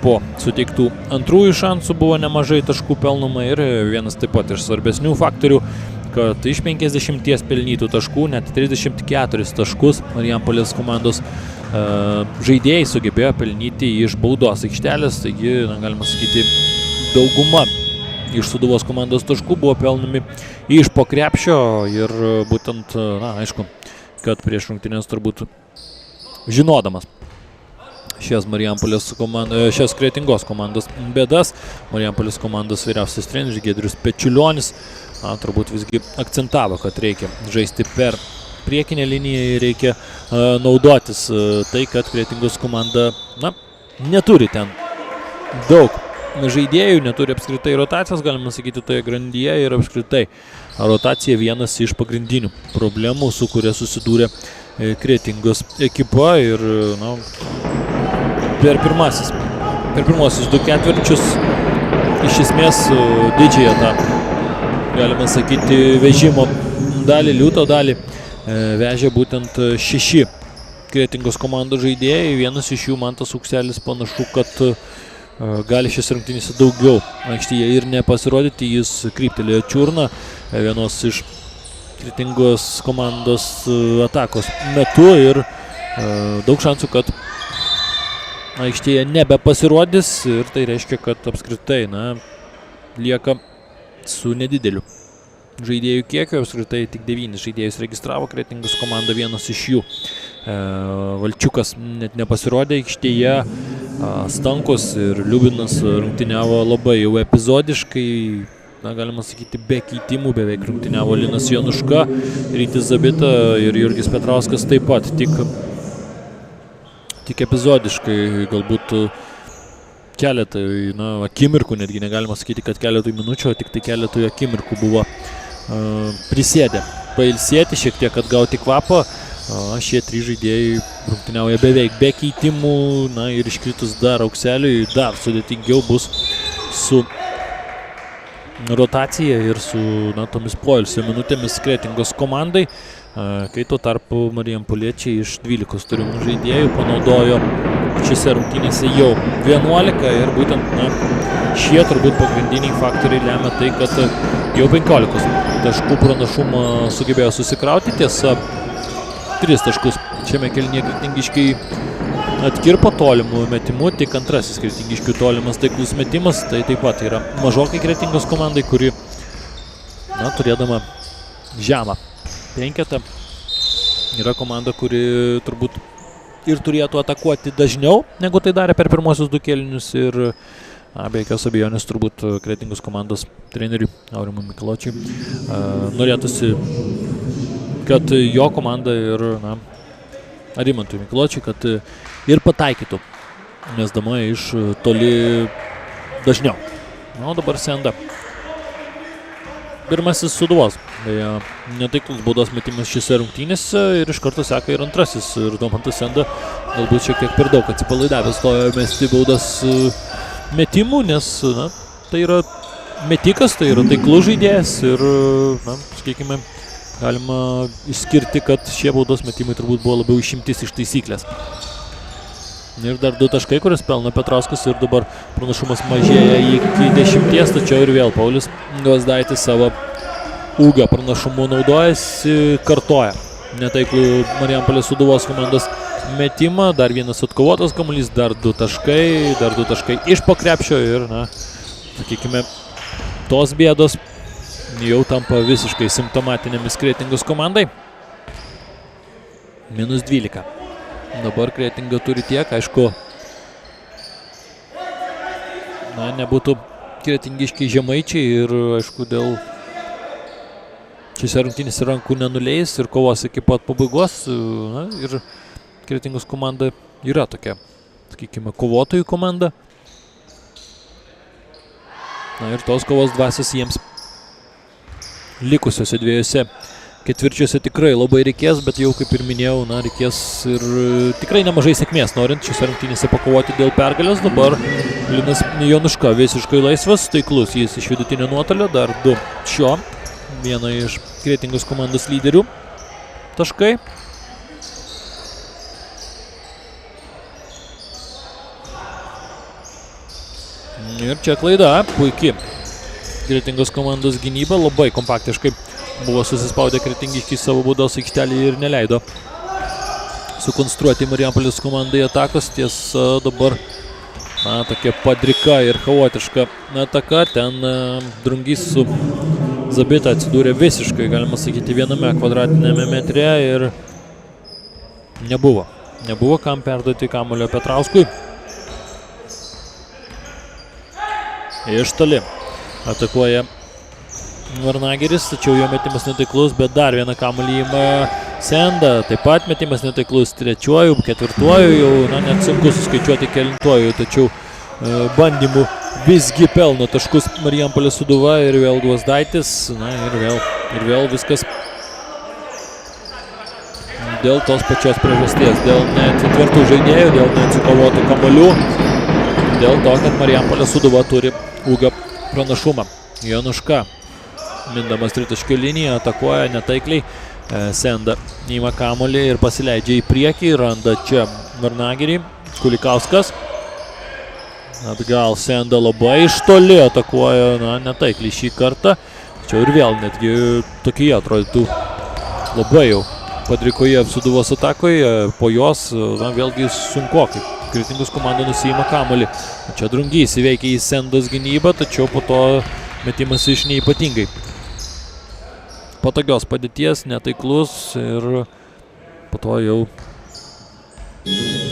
Po suteiktų antrųjų šansų buvo nemažai taškų pelnoma ir vienas taip pat iš svarbesnių faktorių, kad iš 50 pelnytų taškų net 34 taškus Marijampolės komandos žaidėjai sugebėjo pelnyti iš baudos aikštelės, taigi, galima sakyti, dauguma iš Sūduvos komandos taškų buvo pelnomi iš po krepšio ir būtent, aišku, kad prieš rungtynes turbūt žinodamas šias Kretingos komandos bėdas. Marijampolės komandos vyriausias treneris Giedrius Pečiulionis turbūt visgi akcentavo, kad reikia žaisti per priekinę liniją ir reikia naudotis tai, kad Kretingos komanda neturi ten daug žaidėjų, neturi apskritai rotacijos, galima sakyti, toje grandyje ir apskritai rotacija vienas iš pagrindinių problemų, su kuria susidūrė Kretingos ekipa ir per pirmosius du ketvirčius iš esmės didžiąją tą, galima sakyti, vežimo dalį, liūto dalį vežė būtent 6 Kretingos komandos žaidėjai. Vienas iš jų, Mantas Ukselis, panašu, kad gali šis rungtynėse daugiau aikštėje ir nepasirodyti. Jis kryptelėjo čiurną vienos iš Kretingos komandos atakos metu ir daug šansų, kad aikštėje nebepasirodys ir tai reiškia, kad apskritai lieka su nedideliu žaidėjų kiekiu, apskritai tik 9 žaidėjus registravo Kretingos komanda, vienas iš jų Valčiukas net nepasirodė aikštėje, Stankus ir Liubinas rungtyniavo labai jau epizodiškai, galima sakyti, be keitimų beveik rungtyniavo Linas Jonuška, Rytis Zabita ir Jurgis Petrauskas taip pat tik epizodiškai, galbūt keletui akimirkų, netgi negalima sakyti, kad keletui minučių, o tik tai keletui akimirkų buvo prisėdę pailsėti, šiek tiek atgauti kvapą. Šie 3 žaidėjai rungtyniauja beveik be keitimų, ir iškritus dar Aukseliui, dar sudėtingiau bus su rotacija ir su tomis poilsio minutėmis Kretingos komandai, kai tuo tarpu marijampoliečiai iš 12 turimų žaidėjų panaudojo šiose rungtynėse jau 11 ir būtent šie turbūt pagrindiniai faktoriai lemia tai, kad jau 15 taškų pranašumą sugebėjo susikrauti. Tiesa, 3 taškus šiame kėlinyje kretingiškiai atkirpo tolimų metimų, tik antrasis kretingiškių tolimas taiklus metimas, tai taip pat yra mažokai Kretingos komandai, kuri turėdama žemą penketą yra komanda, kuri turbūt ir turėtų atakuoti dažniau, negu tai darė per pirmosius 2 kėlinius ir be jokios abejonės turbūt Kretingos komandos treneriui Aurimui Mikiločiui norėtųsi, kad jo komanda ir Arimantui Mikiločiui, kad ir pataikytų mesdama iš toli dažniau. O dabar Senda. Pirmasis Sūduvos, netaiklus baudos metimas šiose rungtynėse ir iš karto seka ir antrasis. Ir Domantas Senda galbūt šiek tiek per daug atsipalaidavęs stojo mesti baudas metimų, nes tai yra metikas, tai yra taiklus žaidėjas ir, sakykime, galima išskirti, kad šie baudos metimai turbūt buvo labiau išimtis iš taisyklės. Ir dar 2 taškai, kuris pelno Petrauskas ir dabar pranašumas mažėja iki 10, tačiau ir vėl Paulius Gvazdaitis savo ūgio pranašumu naudojasi, kartoja netaiklų Marijampolės Sūduvos komandos metimą, dar vienas atkovotas kamuolys, dar 2 taškai iš po krepšio ir, sakykime, tos bėdos jau tampa visiškai simptomatinėmis Kretingos komandai. Minus 12. Dabar Kretinga turi tiek, aišku, nebūtų kretingiški žemaičiai ir, aišku, dėl šiose rungtynėse rankų nenuleis ir kovos iki pat pabaigos. Ir Kretingos komanda yra tokia, sakykime, kovotojų komanda. Ir tos kovos dvasios jiems likusiuose dviejose ketvirčiuose tikrai labai reikės, bet jau, kaip ir minėjau, reikės ir tikrai nemažai sėkmės, norint šiose rungtynėse pakovoti dėl pergalės. Dabar Linas Jonuška visiškai laisvas, taiklus jis iš vidutinio nuotolio, dar 2 šio, viena iš Kretingos komandos lyderių taškai. Ir čia klaida, puikiai Kretingos komandos gynyba, labai kompaktiškai buvo susispaudę kretingiškiai savo baudos aikštelėje ir neleido sukonstruoti Marijampolės komandai atakos. Tiesa, dabar tokia padrika ir chaotiška ataka. Ten Drungys su Zabita atsidūrė visiškai, galima sakyti, viename kvadratinėme metre ir nebuvo kam perduoti kamuolio Petrauskui. Iš toli atakuoja Varnagiris, tačiau jo metimas netaiklus, bet dar vieną kamuolį ima Senda. Taip pat metimas netaiklus trečiuoju, ketvirtuoju, jau net sunku suskaičiuoti kelintuoju, tačiau bandymų visgi pelno taškus Marijampolės Sūduva ir vėl Gvazdaitis. Ir vėl viskas dėl tos pačios priežasties, dėl neatitvertų žaidėjų, dėl neatsikovotų kamuolių, dėl to, kad Marijampolės Sūduva turi ūgio pranašumą. Jonuška, mindamas tritaškio liniją, atakuoja netaikliai. Senda įima kamuolį ir pasileidžia į priekį. Randa čia Varnagirį. Kulikauskas. Atgal Senda labai iš toli atakuoja netaikliai šį kartą. Tačiau ir vėl netgi tokie atrodytų labai jau padrikoje Sūduvos atakoje. Po jos vėlgi sunkokai. Kretingos komanda nusiima kamuolį. Čia Drungys įveikia į Sendos gynybą, tačiau po to metimas iš neypatingai patogios padėties, netaiklus ir po to jau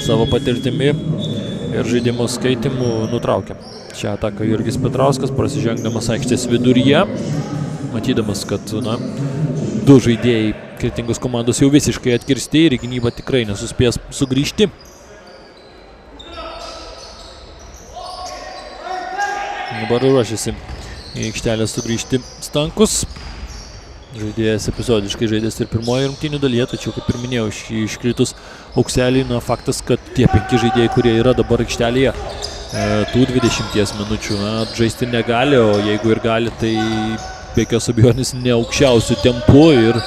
savo patirtimi ir žaidimo skaitimu nutraukia šią ataką Jurgis Petrauskas, prasižengdamas aikštės viduryje, matydamas, kad 2 žaidėjai Kretingos komandos jau visiškai atkirsti ir į gynybą tikrai nesuspės sugrįžti. Dabar ruošiasi į aikštelę sugrįžti Stankus. Žaidėjas epizodiškai žaidės ir pirmoje rungtynių dalyje, tačiau, kaip ir minėjau, iškritus Aukselį, faktas, kad tie 5 žaidėjai, kurie yra dabar aikštelėje, tų 20 minučių žaisti negali, o jeigu ir gali, tai be jokios abejonės ne aukščiausių tempų ir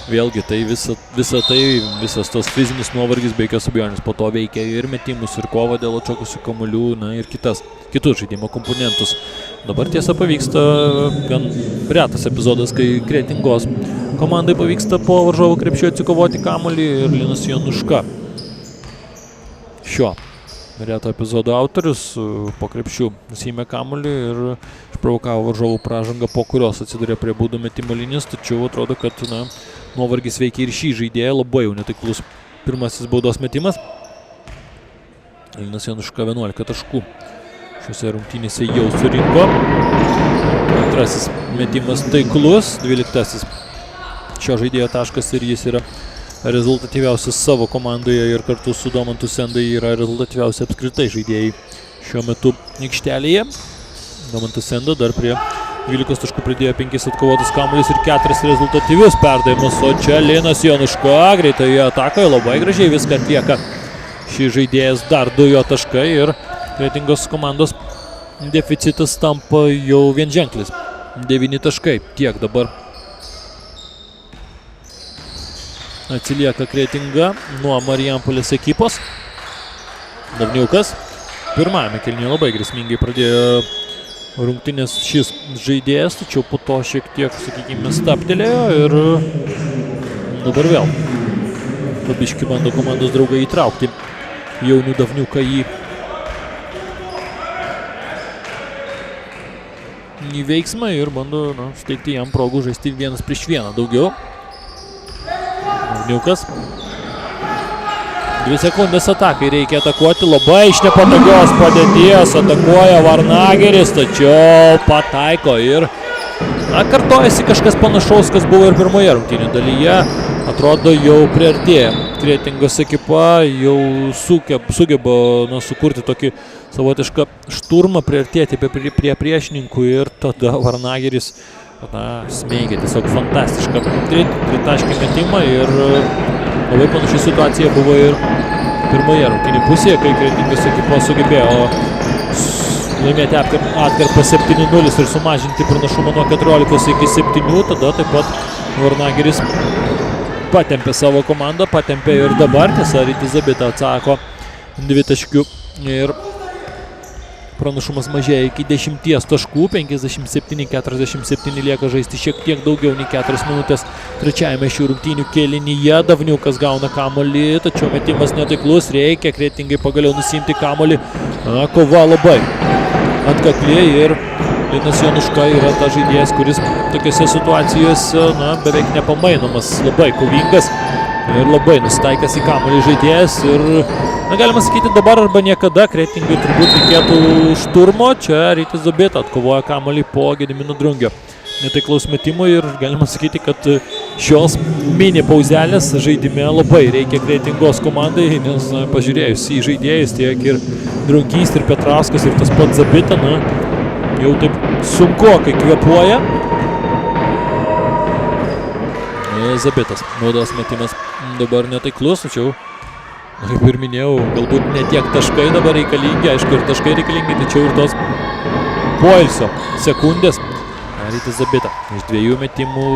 vėlgi tai visas tos fizinis nuovargis be jokios abejonės po to veikia ir metimus, ir kovą dėl atšokusių kamuolių, ir kitus žaidimo komponentus. Dabar tiesa pavyksta gan retas epizodas, kai Kretingos komandai pavyksta po varžovų krepšio atsikovoti kamuolį ir Linas Jonuška. Šio reto epizodo autorius po krepšių nusiėmė kamuolį ir išprovokavo varžovų pražangą, po kurios atsidūrė prie baudų metimo linijos, tačiau atrodo, kad nuovargis veikia ir šį žaidėją, labai jau netaiklus pirmasis baudos metimas. Linas Jonuška 11 taškų šiuose rungtynėse jau surinko. Antrasis metimas taiklus, 12 šio žaidėjo taškas ir jis yra rezultatyviausias savo komandoje ir kartu su Domantu Sendai yra rezultatyviausia apskritai žaidėjai šiuo metu aikštelėje. Domantas Senda dar prie 12 taškų pridėjo 5 atkovotus kamuolius ir 4 rezultatyvius perdavimus, o čia Linas Jonuška greitoje atakoje labai gražiai viską atlieka. Šį žaidėjas dar 2 jo taškai ir Kretingos komandos deficitas tampa jau vienženklis. 9 taškai, tiek dabar atsilieka Kretinga nuo Marijampolės ekipos. Davniukas pirmajame kėlinyje labai grėsmingai pradėjo rungtynės šis žaidėjas, tačiau po to šiek tiek, sakykime, stabtelėjo ir dabar vėl pabiški bando komandos draugai įtraukti jaunų Davniuką į į veiksmą ir bando suteikti jam progų žaisti 1-1 daugiau. Varniukas. 2 sekundės atakai, reikia atakuoti, labai iš nepatogios padėties atakuoja Varnageris, tačiau pataiko ir kartojasi kažkas panašaus, kas buvo ir pirmoje rungtynių dalyje. Atrodo, jau priartėja Kretingos ekipa, jau sugeba sukurti tokį savotišką šturmą, priartėti prie priešininkų ir tada Varnageris smeigia tiesiog fantastišką tritaškį metimą ir labai panaši situacija buvo ir pirmoje rungtynių pusėje, kai Kretingos ekipa sugebėjo laimėti atkarpą 7-0 ir sumažinti pranašumą nuo 14 iki 7, tada taip pat Varnageris patempė savo komandą, patempė ir dabar, tiesa, Rytis Zabita atsako 2 taškių ir pranašumas mažėja iki 10 taškų, 57-47 lieka žaisti šiek tiek daugiau nei 4 minutės trečiajame šių rungtynių kėlinyje. Davniukas gauna kamuolį, tačiau metimas netaiklus, reikia Kretingai pagaliau nusiimti kamuolį. Kova labai atkakli ir Linas Jonuška yra ta žaidėjas, kuris tokiose situacijose beveik nepamainomas, labai kovingas ir labai nusitaikęs į kamuolį žaidėjas ir galima sakyti dabar arba niekada Kretingai turbūt reikėtų šturmo. Čia Rytis Zabita atkovoja kamuolį po Gedimino Drungio netaiklaus metimo ir galima sakyti, kad šios mini pauzelės žaidime labai reikia Kretingos komandai, nes pažiūrėjus į žaidėjus tiek ir Drungys, ir Petrauskas, ir tas pats Zabita, jau taip sunkokai kvėpuoja. Zabitas, naudos metimas dabar netaiklus, tačiau, kaip ir minėjau, galbūt ne tiek taškai dabar reikalingi, aišku ir taškai reikalingi, tačiau ir tos poilsio sekundės. Rytis Zabita iš 2 metimų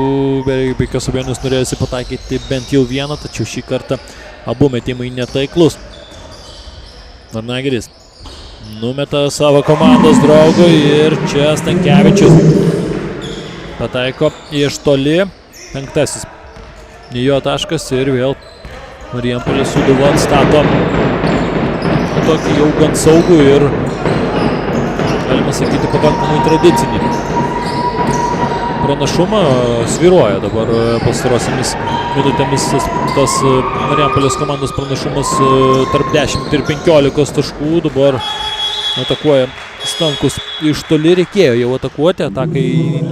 be jokios abejonės norėjosi pataikyti bent jau vieną, tačiau šį kartą abu metimai netaiklus. Varnageris numeta savo komandos draugui ir čia Stankevičius pataiko iš toli, 5. Jo taškas ir vėl Marijampolės Sūduva atstato tokį jau gan saugų ir, galima sakyti, pakankamai tradicinį pranašumą. Svyruoja dabar pastarosiamis minutėmis tas Marijampolės komandos pranašumas tarp 10 ir 15 taškų. Dabar atakuoja Stankus iš toli, reikėjo jau atakuoti, atakai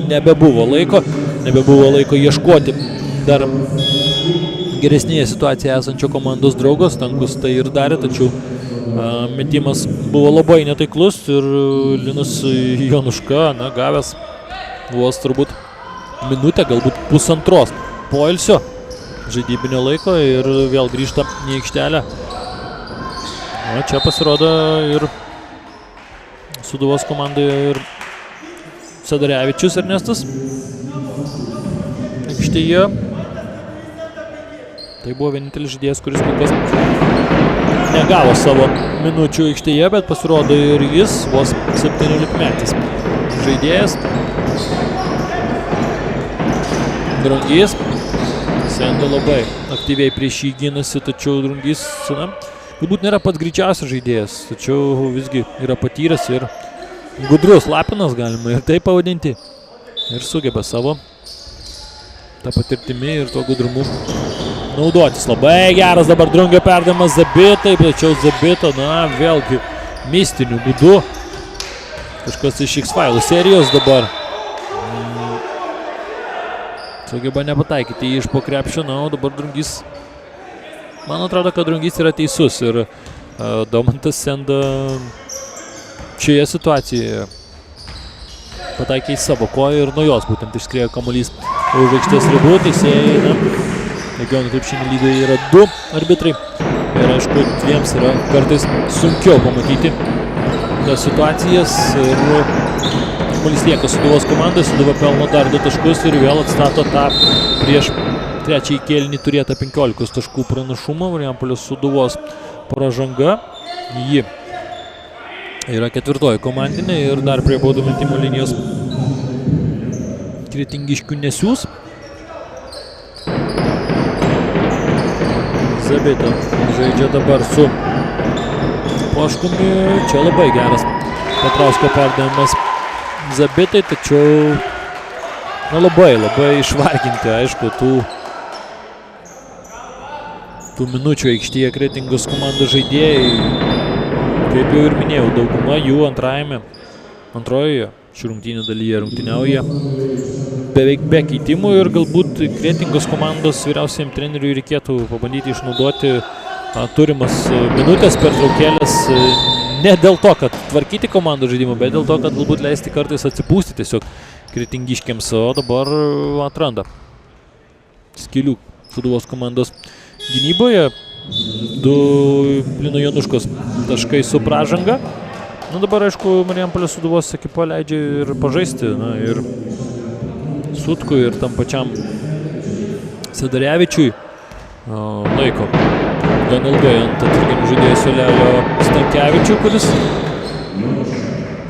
nebebuvo laiko ieškoti dar geresnėje situacijoje esančio komandos draugo. Stankus tai ir darė, tačiau metimas buvo labai netaiklus ir Linas Jonuška gavęs vos turbūt minutę, galbūt pusantros poilsio žaidybinio laiko ir vėl grįžta į aikštelę. Čia pasirodo ir Sūduvos komandoje ir Sedarevičius Ernestas aikštėje. Tai buvo vienintelis žaidėjas, kuris kol kas negavo savo minučių aikštėje, bet pasirodo ir jis vos 17-metis žaidėjas. Drungys. Senda labai aktyviai prieš jį gynasi, tačiau Drungys galbūt nėra pats greičiausias žaidėjas, tačiau visgi yra patyręs ir gudrus Lapinas, galima ir taip pavadinti. Ir sugeba savo tą patirtimį ir to gudrumu naudotis. Labai geras dabar Drungio perdavimas Zabitai, tačiau Zabita, vėlgi mistiniu būdu. Kažkas iš X-Files serijos dabar sugeba nepataikyti iš po krepšio, o dabar Drungys, man atrodo, kad Drungys yra teisus ir Daumantas Senda šioje situacijoje pataikė į savo koją ir nuo jos būtent išskriejo kamuolys už aikštės ribų. Teisėjai, regionų krepšinio lygoje yra 2 arbitrai ir aišku, dviems yra kartais sunkiau pamatyti tas situacijas ir kamuolys lieka Sūduvos komandai. Sūduva pelno dar 2 taškus ir vėl atstato tą prieš trečiąjį kėlinį turėtą 15 taškų pranašumą. Marijampolės Sūduvos pražanga. Ji yra 4. komandinė ir dar prie baudų metimo linijos Kretingiškių nesiūs. Zabita žaidžia dabar su Poškumi. Čia labai geras Petrausko perdavimas Zabitai, tačiau labai išvarginti, aišku, tų minučių aikštėje Kretingos komandos žaidėjai. Kaip jau ir minėjau, dauguma jų antrojoje šių rungtynių dalyje rungtyniauja beveik be keitimų ir galbūt Kretingos komandos vyriausiam treneriui reikėtų pabandyti išnaudoti turimas minutės pertraukėlės ne dėl to, kad tvarkyti komandos žaidimą, bet dėl to, kad galbūt leisti kartais atsipūsti tiesiog kretingiškiams, o dabar atranda skylių Sūduvos komandos gynyboje. 2 Lino Januškos taškai su pražanga. Dabar, aišku, Marijampolės Sūduvos ekipa leidžia ir pažaisti, ir Sutkui, ir tam pačiam Sedarevičiui. Laiko gan ilgai ant atsarginių žaidėjų suolelio Stankevičių, kuris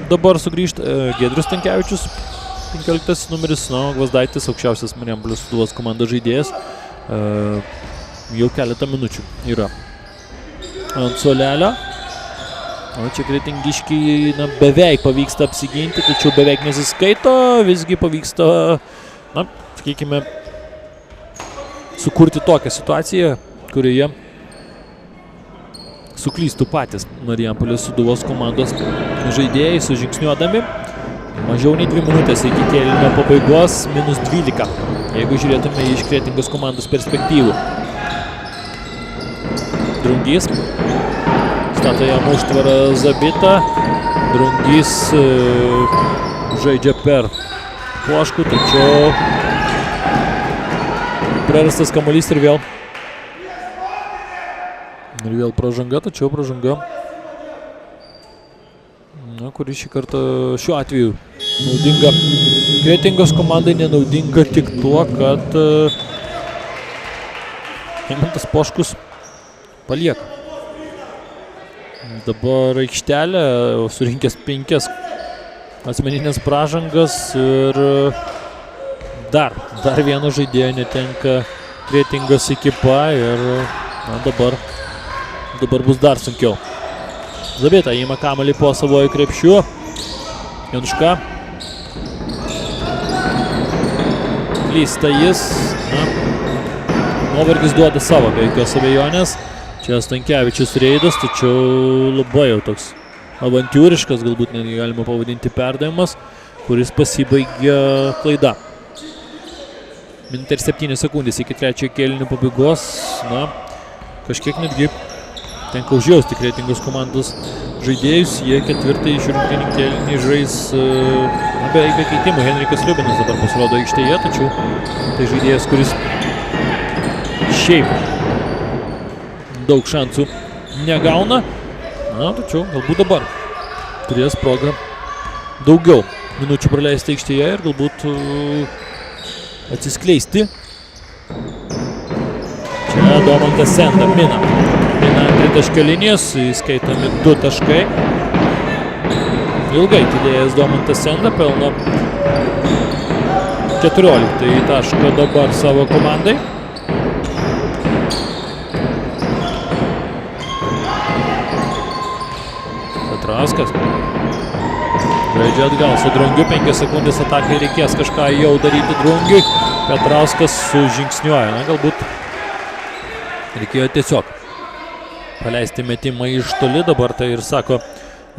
dabar sugrįžta. Giedrius Stankevičius, 15 numeris, Gvazdaitis, aukščiausias Marijampolės Sūduvos komandos žaidėjas. Jau keletą minučių yra ant suolelio. O čia kretingiškiai beveik pavyksta apsiginti, tačiau beveik nesiskaito. Visgi pavyksta, sakykime, sukurti tokią situaciją, kurioje suklystų patys Marijampolės Sūduvos komandos žaidėjai sužingsniuodami. Mažiau nei 2 minutės iki kėlinio pabaigos, -12, jeigu žiūrėtume iš Kretingos komandos perspektyvų. Drungys stato jam užtvarą Zabitą. Drungys žaidžia per Poškų, tačiau prarastas kamuolys ir vėl pražanga, tačiau pražanga, kuri šį kartą šiuo atveju naudinga Kretingos komandai, nenaudinga tik tuo, kad Eimantas Poškus palieka dabar aikštelę, surinkęs 5 asmeninės pražangas ir dar vieno žaidėjo netenka Kretingos ekipa ir dabar bus dar sunkiau. Zabita įima kamuolį po savojo krepšiu. Januška. Klysta jis. Nuovargis duoda savo, be jokios abejonės. Čia Stankevičius reidas, tačiau labai jau toks avantiūriškas, galbūt netgi galima pavadinti perdavimas, kuris pasibaigia klaida. Minutė ir 7 sekundės iki 3 kėlinio pabaigos. Kažkiek netgi tenka užjausti Kretingos komandos žaidėjus. Jie 4 šių rungtynių kėlinį žais beveik be keitimų. Henrikas Liubinas dabar pasirodo aikštėje, tačiau tai žaidėjas, kuris šiaip daug šansų negauna. Tačiau galbūt dabar turės progą daugiau minučių praleisti aikštėje ir galbūt atsiskleisti. Čia Domantas Senda mina ant tritaškio linijos, įskaitomi 2 taškai. Ilgai atidėjęs Domantas Senda pelno 14 tašką dabar savo komandai. Petrauskas žaidžia atgal su Drungiu, 5 sekundės atakai, reikės kažką jau daryti Drungiui. Petrauskas sužingsniuoja, galbūt reikėjo tiesiog paleisti metimą iš toli, dabar tai ir sako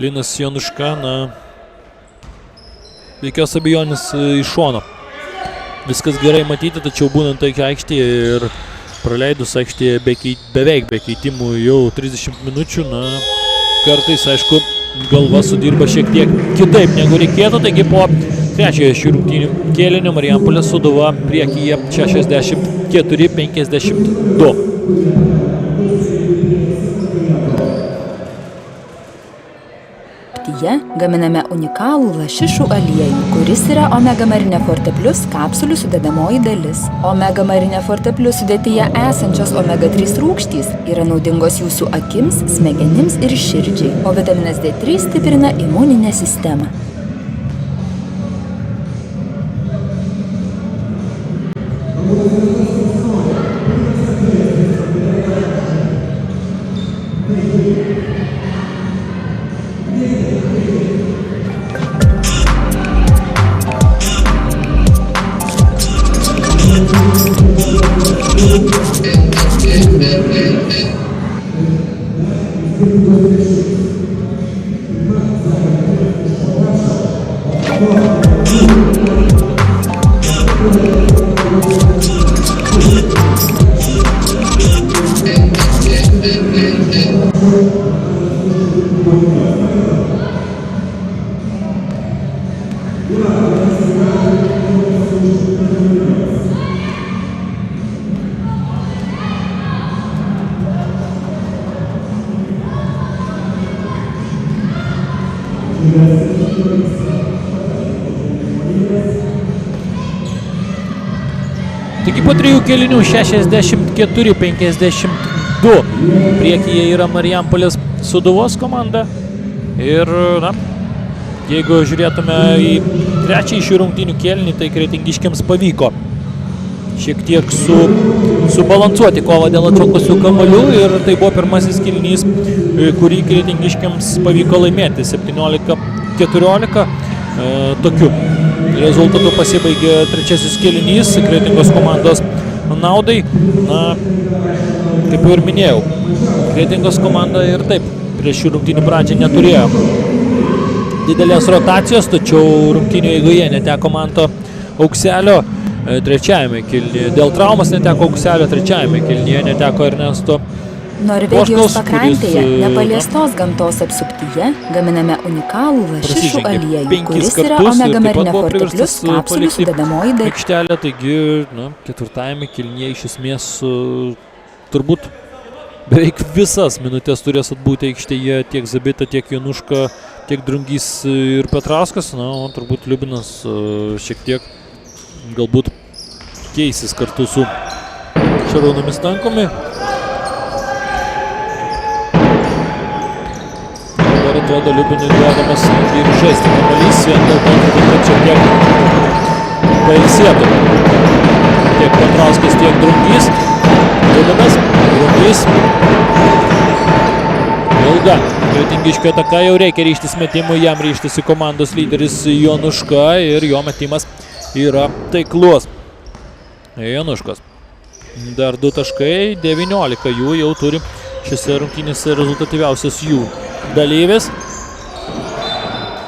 Linas Januška, jokios abejonės iš šono. Viskas gerai matyti, tačiau būnant tokia aikštėje ir praleidus aikštėje beveik be keitimų jau 30 minučių, kartais, aišku, galva sudirba šiek tiek kitaip negu reikėtų, taigi po 3 šių rungtynių kėlinio Marijampolės Sūduva priekyje 64-52. Gaminame unikalų lašišų aliejų, kuris yra Omega Marine Forte Plus kapsulių sudedamoji dalis. Omega Marine Forte Plus sudėtyje esančios omega 3 rūgštys yra naudingos jūsų akims, smegenims ir širdžiai, o vitaminas D3 stiprina imuninę sistemą. Taigi po 3 kėlinių 64-52 priekyje yra Marijampolės Sūduvos komanda. Ir, na, jeigu žiūrėtume į trečiąjį šių rungtynių kėlinį, tai kretingiškiams pavyko šiek tiek subalansuoti kovą dėl atšokusių kamuolių ir tai buvo pirmasis kėlinys, kurį kretingiškiams pavyko laimėti 17-14. Tokiu rezultatu pasibaigė trečiasis kėlinys Kretingos komandos naudai. Na, kaip jau ir minėjau, Kretingos komanda ir taip prieš šių rungtynių pradžią neturėjo didelės rotacijos, tačiau rungtynių eigoje neteko Manto Aukselio trečiajame kėlinyje. Dėl traumas neteko Aukselio, trečiajame kėlinyje neteko Ernesto Norvegijos pakrantėje, nepaliestos gamtos apsuptyje, gaminame unikalų lašišų aliejų, kuris yra omega marine-forte-plius kapsulių sudedamoji dalis. Aikštelė, taigi, na, ketvirtajame kėlinyje iš esmės turbūt beveik visas minutės turės atbūti aikštėje tiek Zabita, tiek Januška, tiek Drungys ir Petrauskas. Na, o turbūt Liubinas šiek tiek galbūt keisis kartu su Šarūnu Stankumi. Dabar atrodo Liubinui duodamas ir žaisti kamuolys, vien dėl to, kad šiek tiek pailsėtų. Tiek Petrauskas, tiek Drungys. Liubinas, Drungys. Ilga. Kretingiškio ataka, jau reikia ryžtis metimui, jam ryžtasi komandos lyderis Januška ir jo metimas yra taiklus. Januškas. Dar 2 taškai, 19 jų jau turi šiose rungtynėse rezultatyviausias jų dalyvis.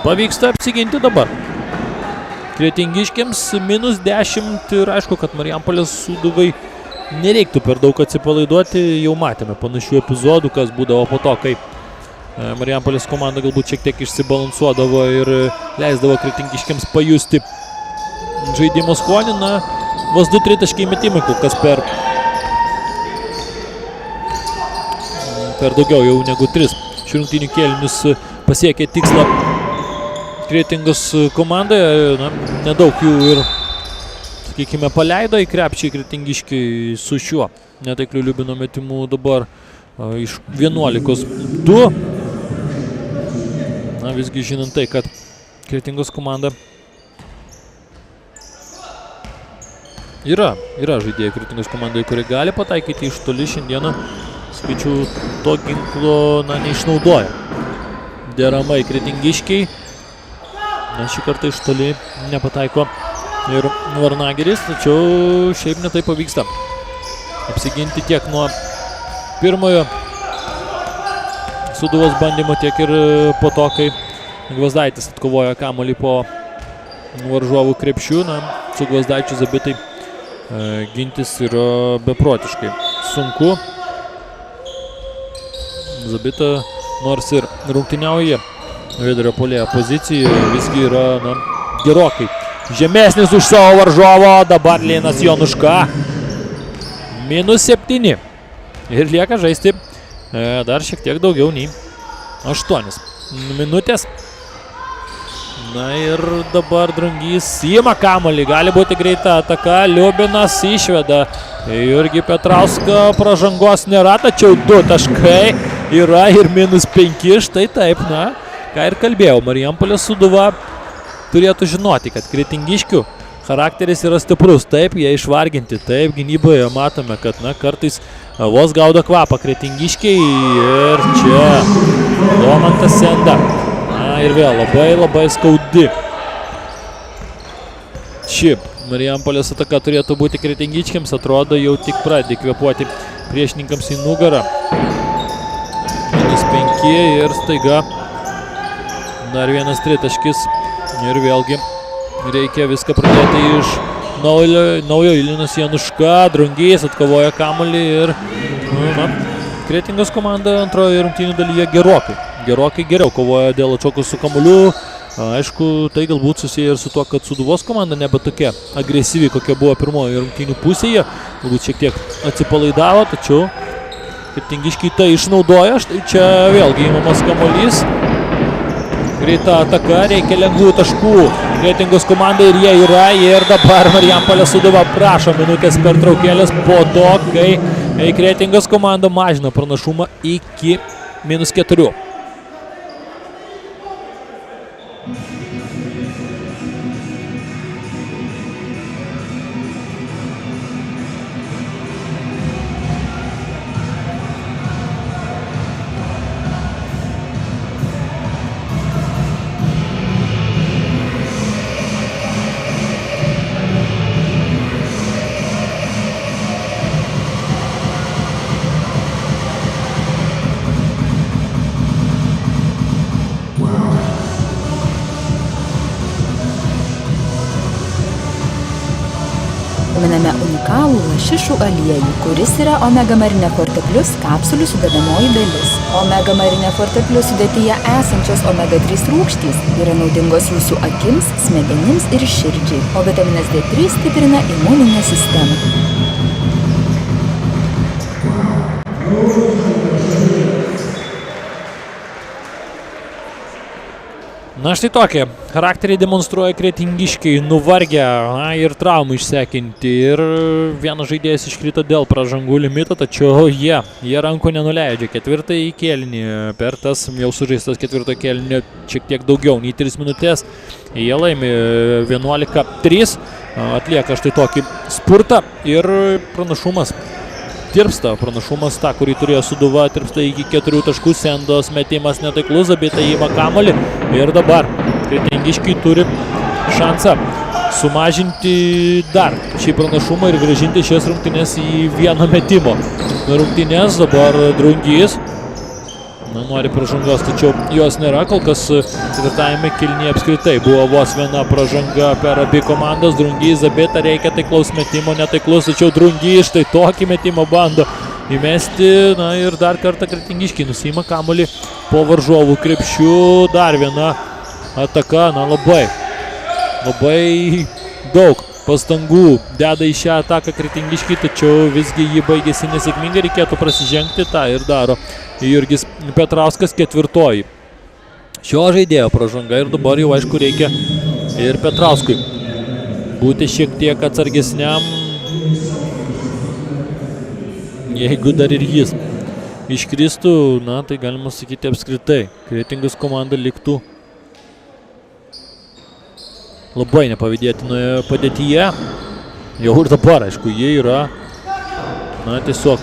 Pavyksta apsiginti dabar kretingiškiams -10 ir aišku, kad Marijampolės Sūduvai nereiktų per daug atsipalaiduoti. Jau matėme panašių epizodų, kas būdavo po to, kai Marijampolės komanda galbūt šiek tiek išsibalansuodavo ir leisdavo kretingiškiams pajusti žaidimo skonį. Na, vos 2 tritaškiai metimai, kol kas per daugiau jau negu 3 šių rungtynių kėlinius pasiekė tikslą Kretingos komandoje. Na, nedaug jų ir, sakykime, paleido į krepšį kretingiškiai su šiuo netaikliu Liubino metimu dabar iš 11-2. Na, visgi žinant tai, kad Kretingos komanda yra žaidėjai Kretingos komandai, kurie gali pataikyti iš toli. Šiandieną, skaičiu, to ginklo, na, neišnaudoja deramai kretingiškiai. Na, šį kartą iš toli nepataiko ir Varnagiris, tačiau šiaip netai pavyksta apsiginti tiek nuo pirmojo Sūduvos bandymo, tiek ir po to, kai Gvazdaitis atkovojo kamuolį po varžovų krepšių. Na, su Gvazdaičiu Zabitai gintis yra beprotiškai sunku. Zabita, nors ir rungtyniauja vidurio puolėjo pozicijoje, visgi yra, na, gerokai žemesnis už savo varžovo. Dabar Linas Januška. -7. Ir lieka žaisti dar šiek tiek daugiau nei 8 minutės. Na ir dabar Drungys įima kamuolį. Gali būti greita ataka. Liubinas išveda Jurgį Petrauską. Pražangos nėra, tačiau 2 taškai yra ir -5. Štai taip, na, ką ir kalbėjau. Marijampolės Sūduva turėtų žinoti, kad kretingiškių charakteris yra stiprus. Taip, jie išvarginti. Taip, gynyboje matome, kad, na, kartais vos gaudo kvapą kretingiškiai. Ir čia Domantas Senda. Na ir vėl labai skaudi. Ši Marijampolės ataka turėtų būti kretingiškiams. Atrodo, jau tik pradedi kvėpuoti priešininkams į nugarą. -5 priekį ir staiga dar vienas tritaškis ir vėlgi reikia viską pradėti iš naujo. Ilinas Januška, Drungys atkovoja kamuolį ir Kretingos komanda antroje rungtynių dalyje gerokai geriau kovoja dėl atšokusių kamuolių. Aišku, tai galbūt susiję ir su tuo, kad Sūduvos komanda nebe tokia agresyvi, kokia buvo pirmoje rungtynių pusėje. Galbūt šiek tiek atsipalaidavo, tačiau kretingiškiai tai išnaudoja. Štai čia vėlgi įmamas kamuolys. Greita ataka, reikia lengvų taškų Kretingos komandai ir jie yra. Ir dabar Marijampolės Sūduva prašo minutės pertraukėlės po to, kai Kretingos komanda mažina pranašumą iki -4. Gaminame unikalų lašišų aliejų, kuris yra Omega Marine Forte Plus kapsulių sudedamoji dalis. Omega Marine Forte Plus sudėtyje esančios omega-3 rūgštys yra naudingos jūsų akims, smegenims ir širdžiai, o vitaminas D3 stiprina imuninę sistemą. Na štai tokie charakteriai demonstruoja kretingiškiai, nuvargę ir traumų išsekinti. Ir vienas žaidėjas iškrito dėl pražangų limito, tačiau jie rankų nenuleidžia. Ketvirtąjį kėlinį, per tas jau sužaistas ketvirto kėlinį šiek tiek daugiau nei 3 minutės. Jie laimi 11-3, atlieka štai tokį spurtą ir pranašumas tirpsta. Pranašumas tą, kurį turėjo Sūduva, tirpsta iki 4 taškų. Sendos metimas netaiklus, Zabita įima kamuolį. Ir dabar kretingiškiai turi šansą sumažinti dar šį pranašumą ir grąžinti šias rungtynės į vieno metimo rungtynės. Dabar Drungys nori pražangos, tačiau jos nėra. Kol kas ketvirtajame kėlinyje apskritai buvo vos viena pražanga per abi komandas. Drungys, Zabita, reikia taiklaus metimo, netaiklus, tačiau Drungys štai tokį metimą bando įmesti. Na ir dar kartą kretingiškiai nusiima kamuolį po varžovų krepšių. Dar viena ataka, na labai daug pastangų deda į šią ataką kretingiškiai, tačiau visgi ji baigėsi nesėkmingai, reikėtų prasižengti, tą ir daro Jurgis Petrauskas. Ketvirtoji šio žaidėjo pražanga ir dabar jau aišku reikia ir Petrauskui būti šiek tiek atsargesniam, jeigu dar ir jis iškristų, na tai galima sakyti apskritai Kretingos komanda liktų labai nepavydėtinoje padėtyje. Jau ir dabar, aišku, jie yra, na, tiesiog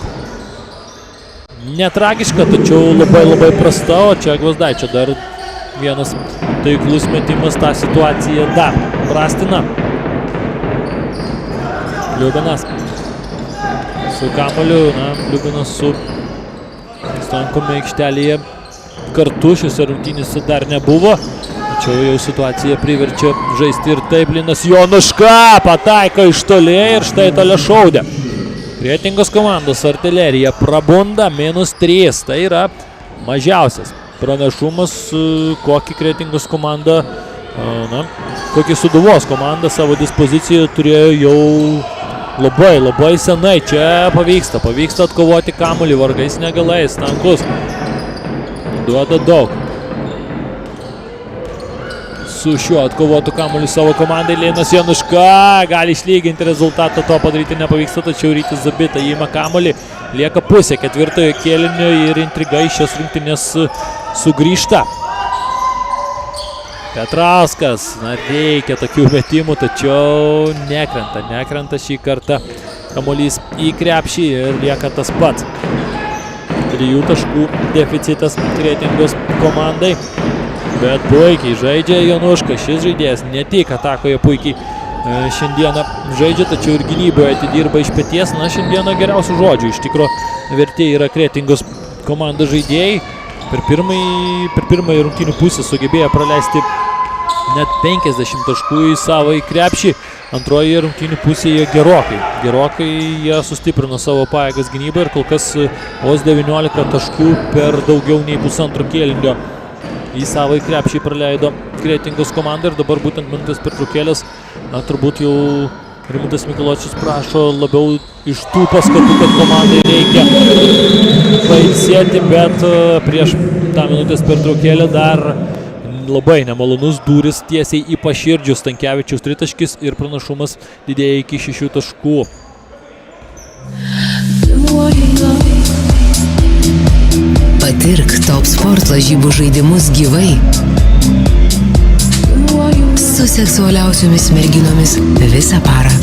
netragiška, tačiau labai prasta, o čia Gvazdaičio dar vienas taiklus metimas tą situaciją dar prastina. Liubinas su kamuoliu, na, Liubinas su Stankomi aikštelėje kartu šiose rungtynėse dar nebuvo. Tačiau jau situacija priverčia žaisti ir taip. Linas Januška pataiko iš toli ir štai toli šaudė. Kretingos komandos artilerija prabunda, -3. Tai yra mažiausias pranašumas, kokį Kretingos komanda, na, kokį Sūduvos komanda savo dispozicijoje turėjo jau labai senai. Čia pavyksta atkovoti kamuolį vargais negalais. Stankus duoda daug su šiuo atkovotu kamuoliu savo komandai. Linas Januška gali išlyginti rezultatą, to padaryti nepavyksta, tačiau Rytis Zabita įima kamuolį. Lieka pusė ketvirtojo kėlinio ir intriga iš šias rungtynės sugrįžta. Petrauskas, na, reikia tokių metimų, tačiau nekrenta šį kartą kamuolys į krepšį ir lieka tas pats. 3 taškų deficitas Kretingos komandai. Bet puikiai žaidžia Januška. Šis žaidėjas ne tik atakoje puikiai šiandieną žaidžia, tačiau ir gynyboje atidirba iš peties. Na, šiandieną geriausių žodžių iš tikro vertėjai yra Kretingos komandos žaidėjai. per pirmąjį rungtynių pusę sugebėjo praleisti net 50 taškų į savo į krepšį. Antroje rungtynių pusėje gerokai jie sustiprino savo pajėgas gynybą ir kol kas vos 19 taškų per daugiau nei pusantro kėlinio į savo į krepšį praleido Kretingos komanda ir dabar būtent minutės pertraukėlės, turbūt jau Rimantas Mikaločius prašo labiau iš tų paskatų, kad komandai reikia pailsėti, bet prieš tą minutės pertraukėlę dar labai nemalonus dūris tiesiai į paširdžius. Stankevičiaus tritaškis ir pranašumas didėja iki 6 taškų. Patirk Top Sport lažybų žaidimus gyvai. Su seksualiausiomis merginomis visą parą.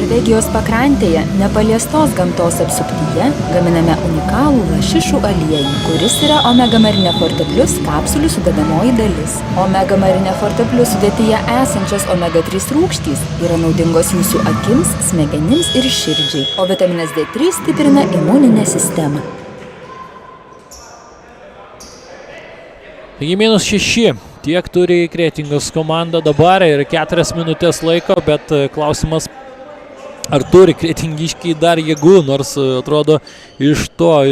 Norvegijos pakrantėje, nepaliestos gamtos apsuptyje, gaminame unikalų lašišų aliejų, kuris yra Omega Marine Forte Plus kapsulių sudedamoji dalis. Omega Marine Forte Plus sudėtyje esančios omega-3 rūgštys yra naudingos jūsų akims, smegenims ir širdžiai, o vitaminas D3 stiprina imuninę sistemą. Taigi -6. Tiek turi Kretingos komanda dabar ir 4 minutės laiko, bet klausimas, ar turi kretingiškiai dar jėgų, nors atrodo iš to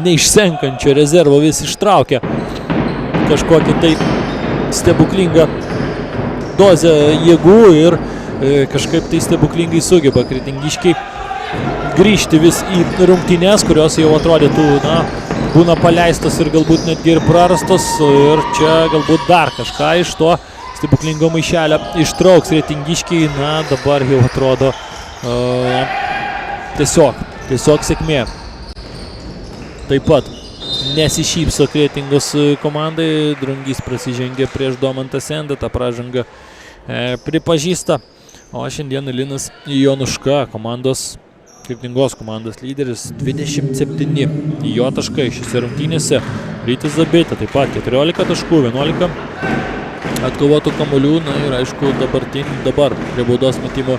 neišsenkančio rezervo vis ištraukia kažkokią tai stebuklingą dozę jėgų ir kažkaip tai stebuklingai sugeba kretingiškiai grįžti vis į rungtynes, kurios jau atrodytų, būna paleistos ir galbūt netgi ir prarastos, ir čia galbūt dar kažką iš to stebuklingo maišelio ištrauks kretingiškiai. Dabar jau atrodo tiesiog sėkmė. Taip pat nesišypso Kretingos komandai, Drungys prasižengė prieš Domantą Sendą, tą pražangą pripažįsta, o šiandien Linas Jonuška, Kretingos komandos lyderis, 27 jo taškai šiose rungtynėse. Rytis Zabita taip pat 14 taškų, 11 atkovotų kamuolių, ir aišku dabar prie baudos metimo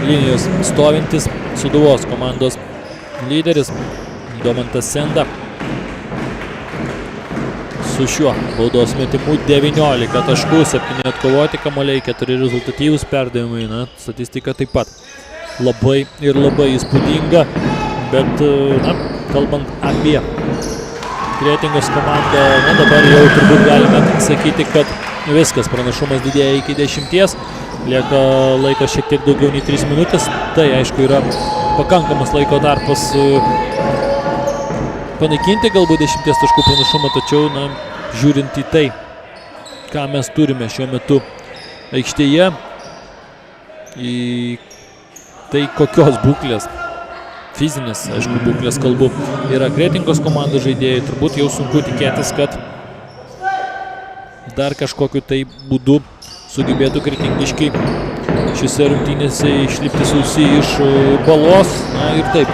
linijos stovintis Sūduvos komandos lyderis Domantas Senda. Su šiuo baudos metimu 19 taškų, 7 atkovoti kamuoliai, 4 rezultatyvūs perdavimai. Statistika taip pat labai įspūdinga, bet kalbant apie Kretingos komandą, dabar jau turbūt galime sakyti, kad viskas, pranašumas didėja iki 10, lieka laikas šiek tiek daugiau nei 3 minutės, tai aišku yra pakankamas laiko tarpas panaikinti galbūt 10 taškų pranašumą, tačiau žiūrint į tai, ką mes turime šiuo metu aikštėje, į tai kokios būklės, fizinės, aišku, būklės kalbu, yra Kretingos komandos žaidėjai, turbūt jau sunku tikėtis, kad dar kažkokiu tai būdu sugebėtų kretingiškiai šiose rungtynėse išlipti sausi iš balos. Ir taip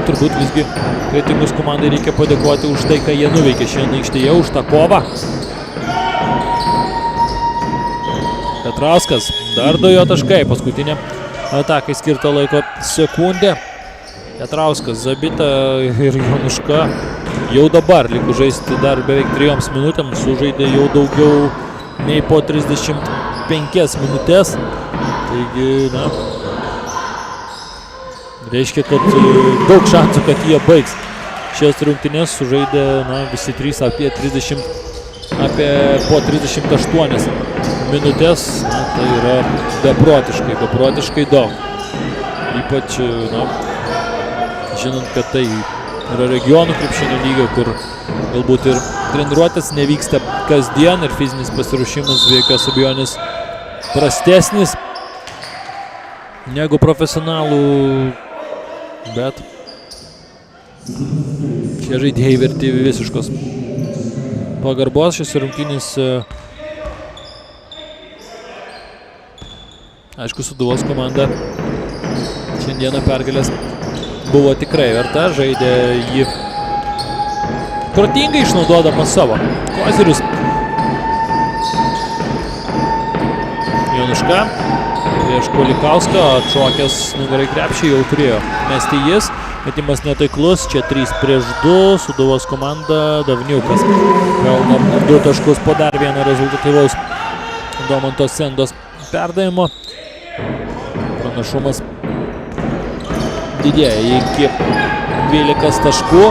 turbūt visgi Kretingos komandai reikia padėkoti už tai, ką jie nuveikė šiandien aikštėje, už tą kovą. Petrauskas, dar 2 jo taškai, paskutinė atakai skirta laiko sekundė. Petrauskas, Zabita ir Jonuška jau dabar likus žaisti dar beveik 3 minutėms, sužaidė jau daugiau nei po 35 minutės. Taigi, reiškia, kad daug šansų, kad jie baigs šias rungtynes, sužaidė visi 3 po 38 minutės. Tai yra beprotiškai daug. Ypač, žinant, kad tai yra regionų krepšinio lygio, kur galbūt ir treniruotės nevyksta kasdien ir fizinis pasiruošimas be jokios abejonės prastesnis negu profesionalų, bet šie žaidėjai verti visiškos pagarbos šiose rungtynėse. Aišku, Sūduvos komanda Šiandieną pergalės buvo tikrai verta, žaidė jį protingai išnaudodamas savo kozirius. Jonuška prieš Kulikauską, atšokęs nugarai krepšį, jau turėjo mesti jis. Metimas netaiklus, čia 3-2, Sūduvos komanda, Davniukas pelno 2 taškus po dar vieną rezultatyvaus Domanto Sendos perdavimo. Pranašumas didėja iki 12 taškų.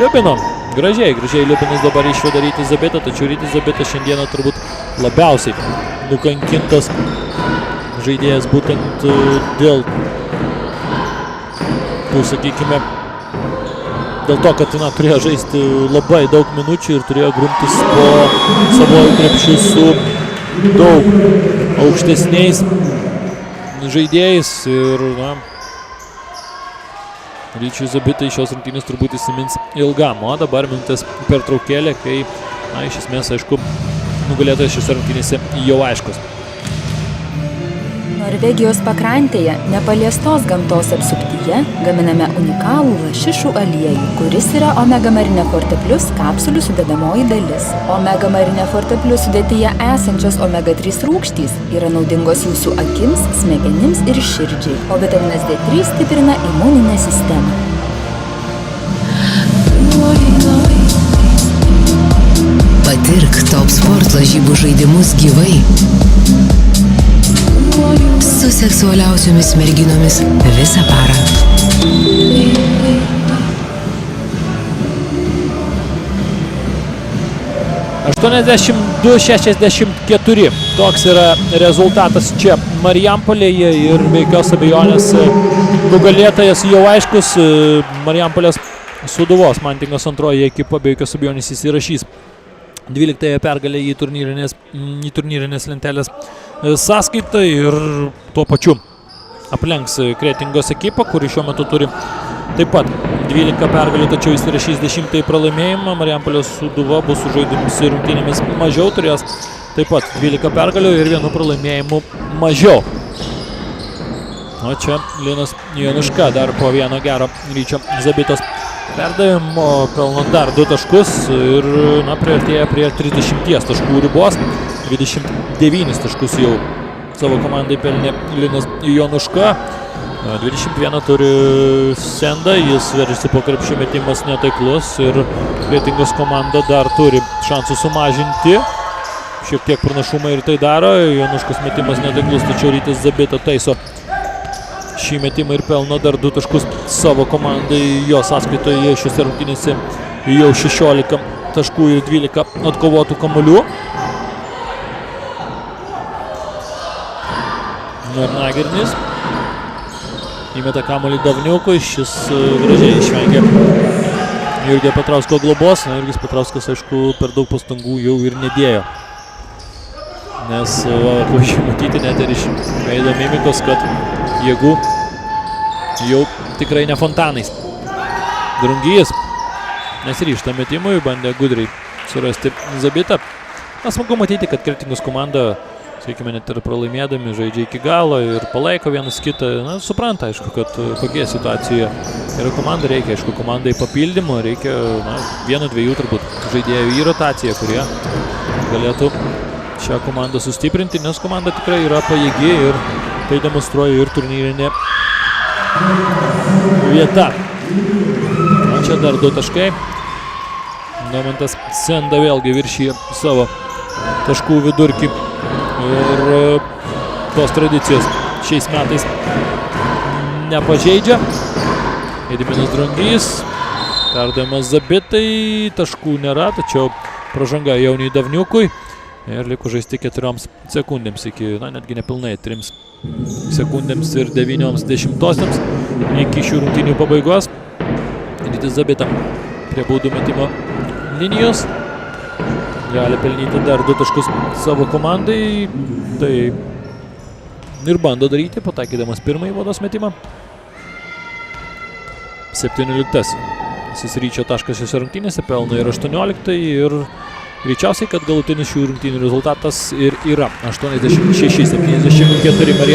Liubino, gražiai Liubinas dabar išveda Rytis Zabitą, tačiau Rytis Zabitas šiandieną turbūt labiausiai nukankintas žaidėjas būtent dėl sakykime, dėl to, kad turėjo žaisti labai daug minučių ir turėjo grumtis po savojų krepšių su daug aukštesniais žaidėjais ir Ryčiui Zabitai šios rungtynės turbūt įsimins ilgam, o dabar minutės pertraukėlė, kai, iš esmės, aišku, nugalėtojas šiose rungtynėse jau aiškus. Norvegijos pakrantėje, nepaliestos gamtos apsuptyje, gaminame unikalų lašišų aliejų, kuris yra Omega Marine Forte Plus kapsulių sudedamoji dalis. Omega Marine Forte Plus sudėtyje esančios omega 3 rūgštys yra naudingos jūsų akims, smegenims ir širdžiai, o vitaminas D3 stiprina imuninę sistemą. Patirk Top Sport lažybų žaidimus gyvai. Su seksualiausiomis merginomis visą parą. 82-64. Toks yra rezultatas čia Marijampolėje ir be jokios abejonės nugalėtojas jau aiškus. Marijampolės Sūduvos Mantingos antroji ekipa be jokios abejonės įsirašys 12 pergalę į turnyrinės lentelės sąskaitą ir tuo pačiu aplenks Kretingos ekipą, kuri šiuo metu turi taip pat 12 pergalių, tačiau įsirašys 10 pralaimėjimą. Marijampolės Sūduva bus sužaidimusi rungtynėmis mažiau, turės taip pat 12 pergalių ir 1 pralaimėjimu mažiau. O čia Linas Jonuška dar po vieno gero Ryčio Zabitos perdavimo pelno dar 2 taškus ir priartėja prie 30 taškų ribos. 29 taškus jau savo komandai pelnė Linas Jonuška. 21 turi Senda, jis veržiasi po krepšį, metimas netaiklus ir Kretingos komanda dar turi šansų sumažinti. Šiek tiek pranašumą ir tai daro. Jonuškos metimas netaiklus, tačiau Rytis Zabita taiso šį metimą ir pelno dar 2 taškus savo komandai. Jo sąskaitoje šiose rungtynėse jau 16 taškų ir 12 atkovotų kamuolių. Nagirnis įmeta kamuolį Davniukui, šis gražiai išvengė Jurgio Petrausko globos. Jurgis Petrauskas, aišku, per daug pastangų jau ir nedėjo. Nes pavyzdžiui matyti net ir iš veido mimikos, kad jėgų jau tikrai ne fontanais. Drungys nesiryžta metimui, bandė gudriai surasti Zabitą. Smagu matyti, kad Kretingos komanda, sakykime, net ir pralaimėdami žaidžia iki galo ir palaiko vienas kitą. Supranta, aišku, kad kokie situacijoje yra komanda, reikia, aišku, komandai papildymo, reikia 1-2 turbūt žaidėjų į rotaciją, kurie galėtų šią komandą sustiprinti, nes komanda tikrai yra pajėgi ir tai demonstruoja ir turnyrinė vieta. O čia dar 2 taškai. Domantas Senda vėlgi viršyje savo taškų vidurkį. Ir tos tradicijos šiais metais nepažeidžia. Gediminas Drungys, perdavimas Zabitai, taškų nėra, tačiau pražanga Jauniui Davniukui. Ir liko žaisti 4 sekundėms iki, netgi nepilnai 3 sekundėms ir 90 iki šių rungtynių pabaigos. Rytis Zabita prie baudų metimo linijos. Gali pelnyti dar 2 taškus savo komandai. Tai ir bando daryti, pataikydamas pirmąjį baudos metimą. 17 Ryčio taškas šiose rungtynėse, pelno ir 18 ir greičiausiai, kad galutinis šių rungtynių rezultatas ir yra 86-74.